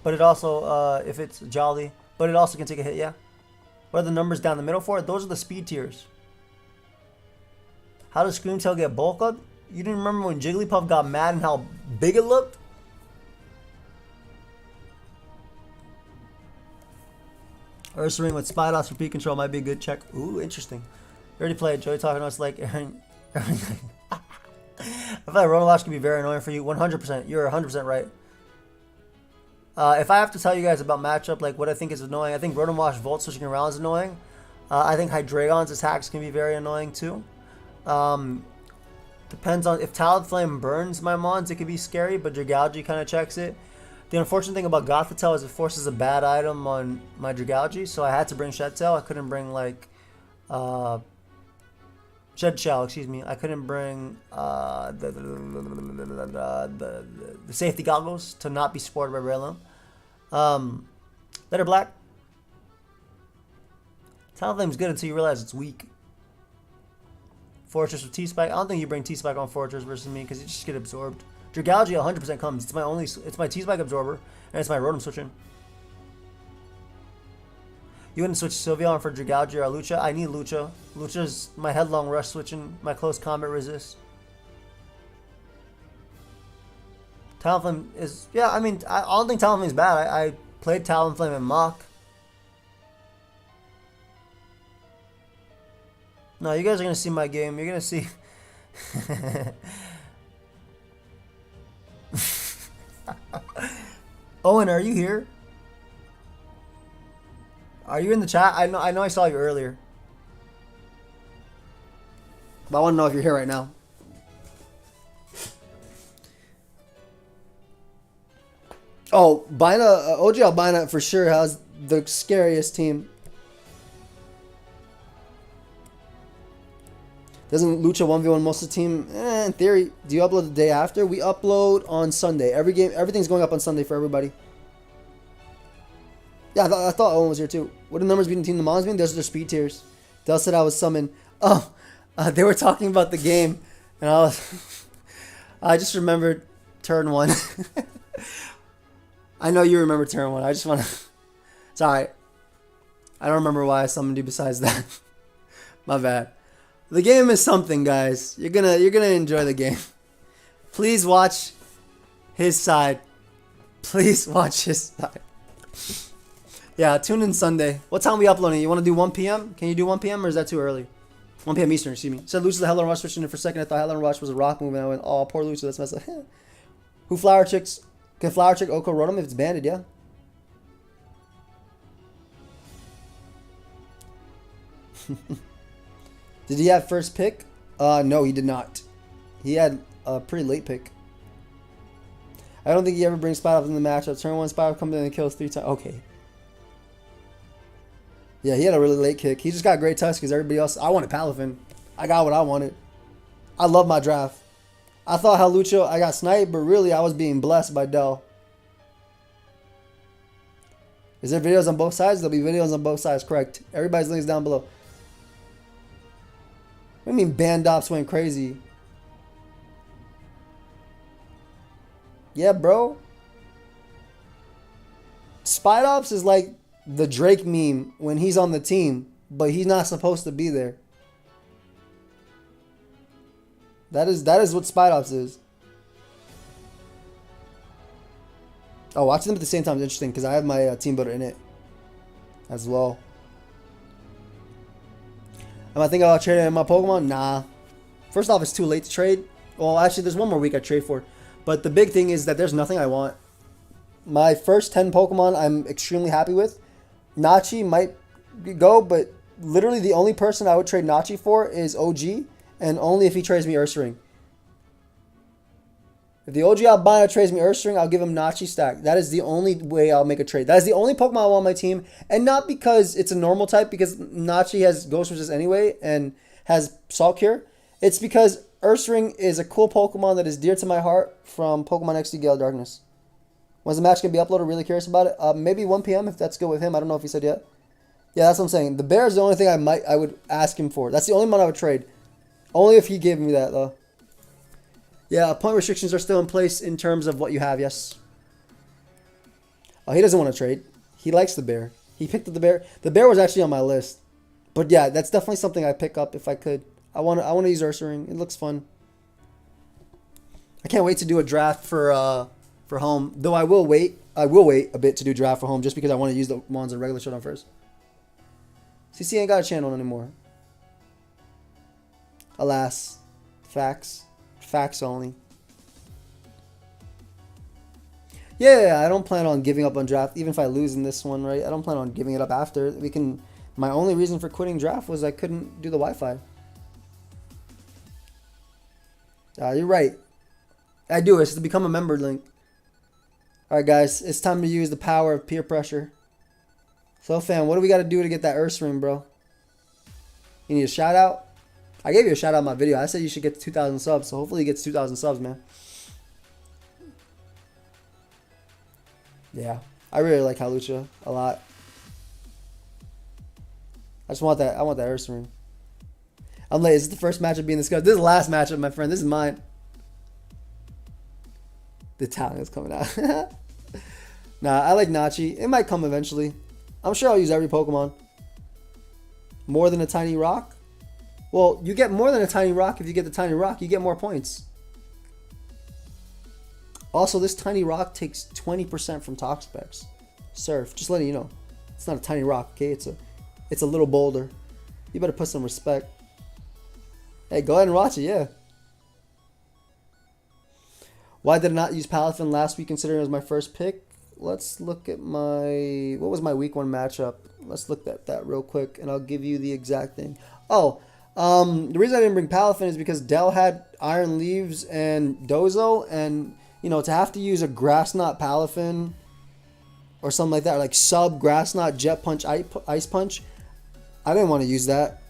But it also, if it's Jolly, but it also can take a hit, yeah. What are the numbers down the middle for it? Those are the speed tiers. How does Screamtail get bulk up? You didn't remember when Jigglypuff got mad and how big it looked? Ursaring with Spite Off for P control might be a good check. Ooh, interesting. You already played. Joey talking to us like Aaron. I feel like Rotom Wash can be very annoying for you. 100%. You're 100% right. If I have to tell you guys about matchup, like what I think is annoying, I think Rotom Wash Volt switching around is annoying. I think Hydreigon's attacks can be very annoying too. Depends on if Talonflame burns my mons, it could be scary, but Dragalge kind of checks it. The unfortunate thing about Gothitelle is it forces a bad item on my Dragalge, so I had to bring Shedtail. I couldn't bring like Shedshell, excuse me. I couldn't bring the safety goggles to not be supported by Breloom. Letter Black. Talonflame's good until you realize it's weak. Fortress with T-Spike. I don't think you bring T-Spike on Fortress versus me because you just get absorbed. Dragalge 100% comes. It's my T-Spike absorber and it's my Rotom switching. You wouldn't switch Sylveon for Dragalge or Lucha. I need Lucha. Lucha's my headlong rush switching, my close combat resist. Talonflame is, yeah, I mean, I don't think Talonflame's bad. I played Talonflame in Mock. No, you guys are going to see my game. You're going to see... Owen, are you here? Are you in the chat? I know I saw you earlier. But I want to know if you're here right now. Oh, Bina, OG Albina for sure has the scariest team. Doesn't Lucha 1v1 most of the team? In theory. Do you upload the day after? We upload on Sunday. Everything's going up on Sunday for everybody. Yeah, I thought Owen was here too. What are the numbers between Team the Moms mean? Those are their speed tiers. Del said I was summoned. Oh, they were talking about the game. And I just remembered turn 1. I know you remember turn 1. I just want to... It's alright. I don't remember why I summoned you besides that. My bad. The game is something, guys. You're gonna enjoy the game. Please watch his side. Please watch his side. Yeah, tune in Sunday. What time are we uploading? You want to do 1 p.m.? Can you do 1 p.m. or is that too early? 1 p.m. Eastern, excuse me. Said Lucha's the Hellon Rush switching it for a second. I thought Hellon Rush was a rock move and I went, oh, poor Lucha, that's messed up. Who Flower Chicks? Can Flower Chick Oko Rotom if it's banded, yeah? Did he have first pick? No, he did not. He had a pretty late pick. I don't think he ever brings Spot Up in the matchup. Turn 1, Spot Up comes in and kills 3 times. Okay. Yeah, he had a really late kick. He just got great touch because everybody else... I wanted Palafin. I got what I wanted. I love my draft. I thought Halucha, I got sniped, but really I was being blessed by Dell. Is there videos on both sides? There'll be videos on both sides, correct. Everybody's links down below. What do you mean Bandops went crazy? Yeah, bro. Spidops is like the Drake meme when he's on the team, but he's not supposed to be there. That is what Spidops is. Oh, watching them at the same time is interesting because I have my team builder in it as well. Am I thinking about trading my Pokemon? Nah. First off, it's too late to trade. Well, actually, there's one more week I trade for. But the big thing is that there's nothing I want. My first 10 Pokemon I'm extremely happy with. Nachi might go, but literally the only person I would trade Nachi for is OG. And only if he trades me Ursaring. If the OG Albino trades me Ursaring, I'll give him Nachi stack. That is the only way I'll make a trade. That is the only Pokemon I want on my team. And not because it's a normal type, because Nachi has Ghost Resist anyway and has Salt Cure. It's because Ursaring is a cool Pokemon that is dear to my heart from Pokemon XD Gale Darkness. When's the match going to be uploaded? Really curious about it. Maybe 1 p.m. if that's good with him. I don't know if he said yet. Yeah, that's what I'm saying. The bear is the only thing I would ask him for. That's the only one I would trade. Only if he gave me that, though. Yeah, point restrictions are still in place in terms of what you have, yes. Oh, he doesn't want to trade. He likes the bear. He picked up the bear. The bear was actually on my list. But yeah, that's definitely something I'd pick up if I could. I want to use Ursaring. It looks fun. I can't wait to do a draft for home. Though I will wait a bit to do draft for home just because I want to use the ones on regular showdown first. CC ain't got a channel anymore. Alas. Facts. Facts only. Yeah, I don't plan on giving up on draft, even if I lose in this one, right? I don't plan on giving it up after. My only reason for quitting draft was I couldn't do the Wi-Fi. You're right. I do. It's to become a member link. Alright, guys. It's time to use the power of peer pressure. So, fam, what do we got to do to get that Ursaring, bro? You need a shout out? I gave you a shout out in my video. I said you should get to 2,000 subs. So, hopefully, he gets 2,000 subs, man. Yeah. I really like Hawlucha a lot. I just want that. I want that Ursaring. I'm late. Is this the first matchup being discussed? This is the last matchup, my friend. This is mine. The talent is coming out. Nah, I like Nachi. It might come eventually. I'm sure I'll use every Pokemon. More than a tiny rock? Well, you get more than a tiny rock if you get the tiny rock. You get more points. Also, this tiny rock takes 20% from Toxapex. Surf. Just letting you know. It's not a tiny rock, okay? It's a little boulder. You better put some respect. Hey, go ahead and watch it, yeah. Why did I not use Palafin last week considering it was my first pick? Let's look at my... What was my week 1 matchup? Let's look at that real quick, and I'll give you the exact thing. Oh, the reason I didn't bring Palafin is because Dell had Iron Leaves and Dozo, and, you know, to have to use a Grass Knot Palafin or something like that, or like sub Grass Knot Jet Punch Ice Punch, I didn't want to use that.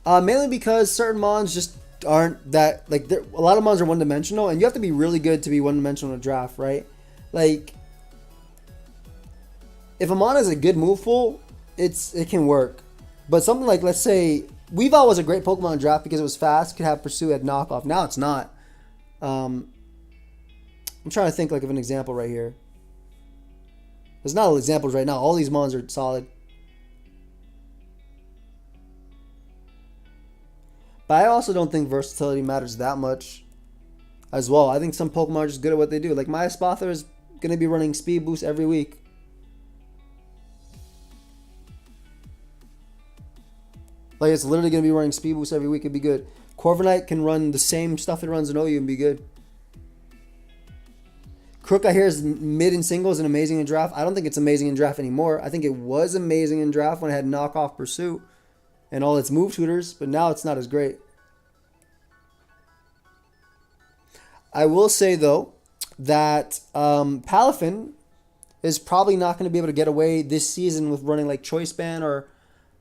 Mainly because certain mons just aren't that, like, a lot of mons are one-dimensional, and you have to be really good to be one-dimensional in a draft, right? Like, if a mon is a good move pool, it can work. But something like, let's say, Weavile was a great Pokemon in draft because it was fast, could have Pursue, had knockoff. Now it's not. I'm trying to think like of an example right here. There's not examples right now. All these mons are solid. But I also don't think versatility matters that much as well. I think some Pokemon are just good at what they do. Like my Espatha is going to be running Speed Boost every week. Like it's literally going to be running Speed Boost every week. It'd be good. Corviknight can run the same stuff it runs in OU and be good. Crook, I hear, is mid in singles and amazing in draft. I don't think it's amazing in draft anymore. I think it was amazing in draft when it had knockoff Pursuit and all its move tutors, but now it's not as great. I will say, though, that Palafin is probably not going to be able to get away this season with running like Choice Band or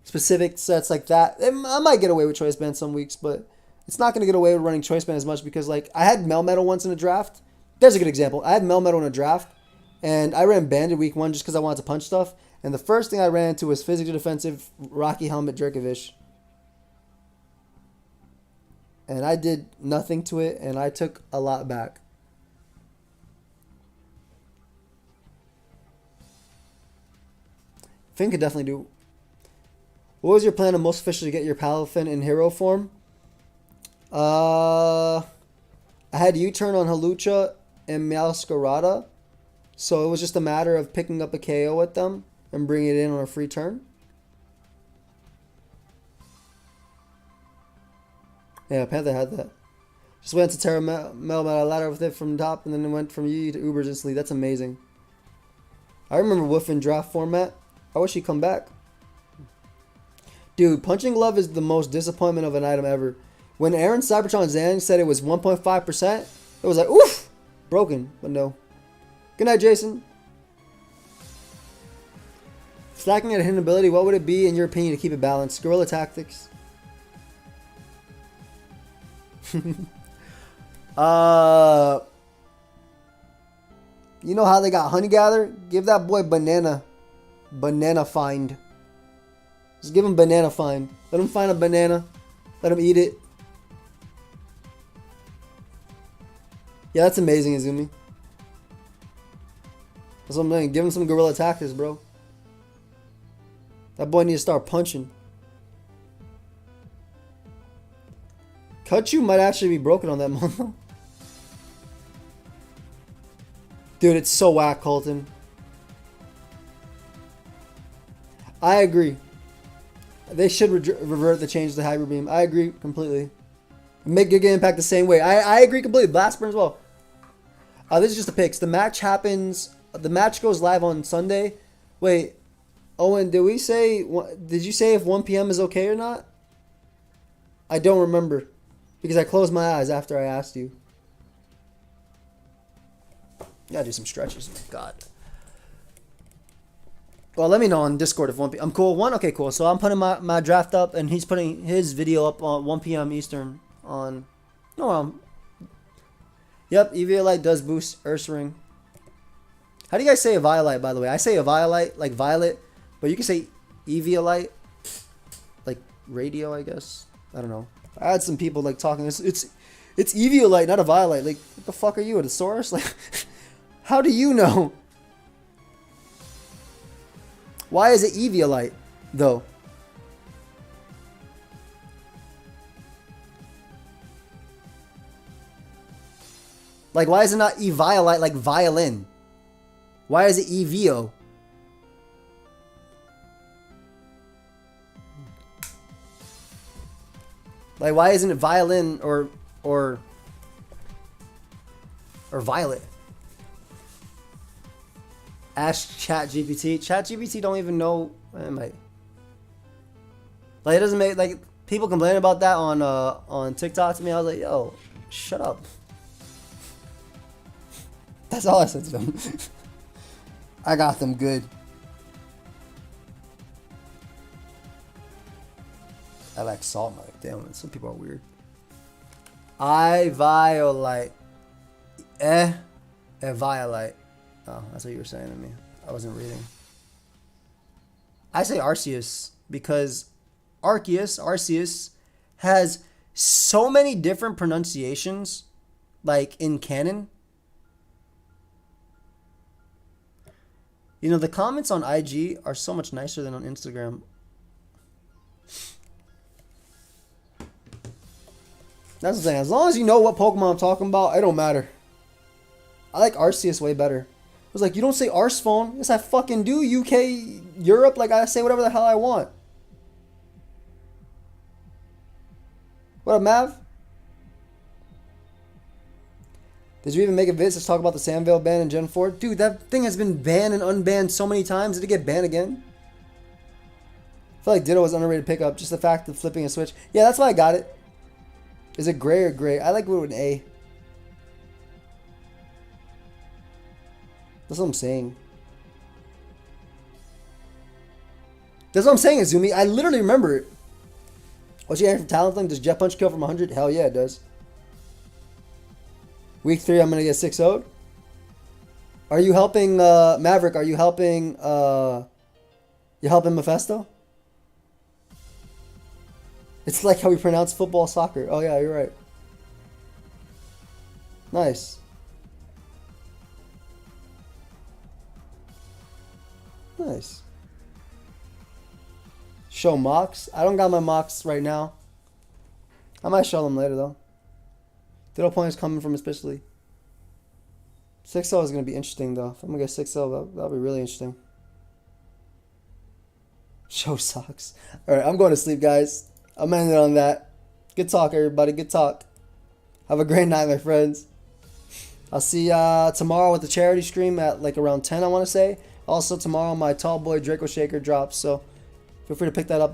specific sets like that. I might get away with Choice Band some weeks, but it's not going to get away with running Choice Band as much because, like, I had Melmetal once in a draft. There's a good example. I had Melmetal in a draft, and I ran Bandit week 1 just because I wanted to punch stuff. And the first thing I ran into was physically defensive Rocky Helmet Dracovish. And I did nothing to it, and I took a lot back. Finn could definitely do. What was your plan to most efficiently get your Palafin in hero form? I had U-turn on Hawlucha and Meowscarada, so it was just a matter of picking up a KO at them and bringing it in on a free turn. Yeah, Panther had that. Just went to Terra Melmetal ladder with it from top, and then it went from Yu to Ubers instantly. That's amazing. I remember Wolf in draft format. I wish he'd come back. Dude, Punching Glove is the most disappointment of an item ever. When Aaron Cybertron Zang said it was 1.5%, it was like, oof, broken, but no. Good night, Jason. Stacking at a hidden ability, what would it be in your opinion to keep it balanced? Guerrilla Tactics. You know how they got Honey Gather? Give that boy Banana Find. Just give him Banana Find. Let him find a banana. Let him eat it. Yeah, that's amazing, Izumi. That's what I'm saying. Give him some Guerrilla Tactics, bro. That boy needs to start punching. Kachu might actually be broken on that one. Dude, it's so whack, Colton. I agree. They should revert the change to Hybrid Beam. I agree completely. Make Giga Impact the same way. I agree completely. Blast Burn as well. This is just the picks. The match happens. The match goes live on Sunday. Wait, Owen, did you say if 1 p.m. is okay or not? I don't remember. Because I closed my eyes after I asked you. Gotta do some stretches. God. Well, let me know on Discord if 1 p.m. I'm cool. 1? Okay, cool. So I'm putting my draft up, and he's putting his video up on 1 p.m. Eastern on... No, yep, Eviolite does boost Ursaring. How do you guys say a Violite, by the way? I say a Violite, like Violet, but you can say Eviolite, like radio, I guess. I don't know. I had some people like talking. It's Eviolite, not a Violite. Like, what the fuck are you, a Thesaurus? Like, how do you know? Why is it Eviolite, though? Like, why is it not Eviolite, like violin? Why is it Evio? Like, why isn't it violin or violet? Ask ChatGPT. ChatGPT don't even know. Like, it doesn't make, like, people complain about that on TikTok to me. I was like, yo, shut up. That's all I said to them. I got them good. I like salt mug. Damn, some people are weird. I violate. A violate. Oh, that's what you were saying to me. I wasn't reading. I say Arceus because Arceus has so many different pronunciations, like in canon. You know, the comments on IG are so much nicer than on Instagram. That's the thing. As long as you know what Pokemon I'm talking about, it don't matter. I like Arceus way better. I was like, you don't say Arcephone. Yes, I fucking do. UK, Europe, like I say whatever the hell I want. What up, Mav? Did you even make a vid to talk about the Sandvale ban in Gen 4? Dude, that thing has been banned and unbanned so many times. Did it get banned again? I feel like Ditto was underrated pickup. Just the fact of flipping a switch. Yeah, that's why I got it. Is it gray or gray? I like it with an A. That's what I'm saying. That's what I'm saying, Izumi. I literally remember it. What's your answer for Talonflame? Does Jet Punch kill from 100? Hell yeah, it does. Week 3, I'm going to get 6-0'd. Are you helping Maverick? Are you helping Mephisto? It's like how we pronounce football, soccer. Oh yeah, you're right. Nice. Nice. Show mocks? I don't got my mocks right now. I might show them later though. Ditto points coming from especially. 6-0 is going to be interesting though. If I'm going to get 6-0, that'll be really interesting. Show socks. Alright, I'm going to sleep, guys. I'm ending on that. Good talk, everybody. Good talk. Have a great night, my friends. I'll see you tomorrow with the charity stream at like around 10, I want to say. Also, tomorrow my Tall Boy Draco Shaker drops, so feel free to pick that up.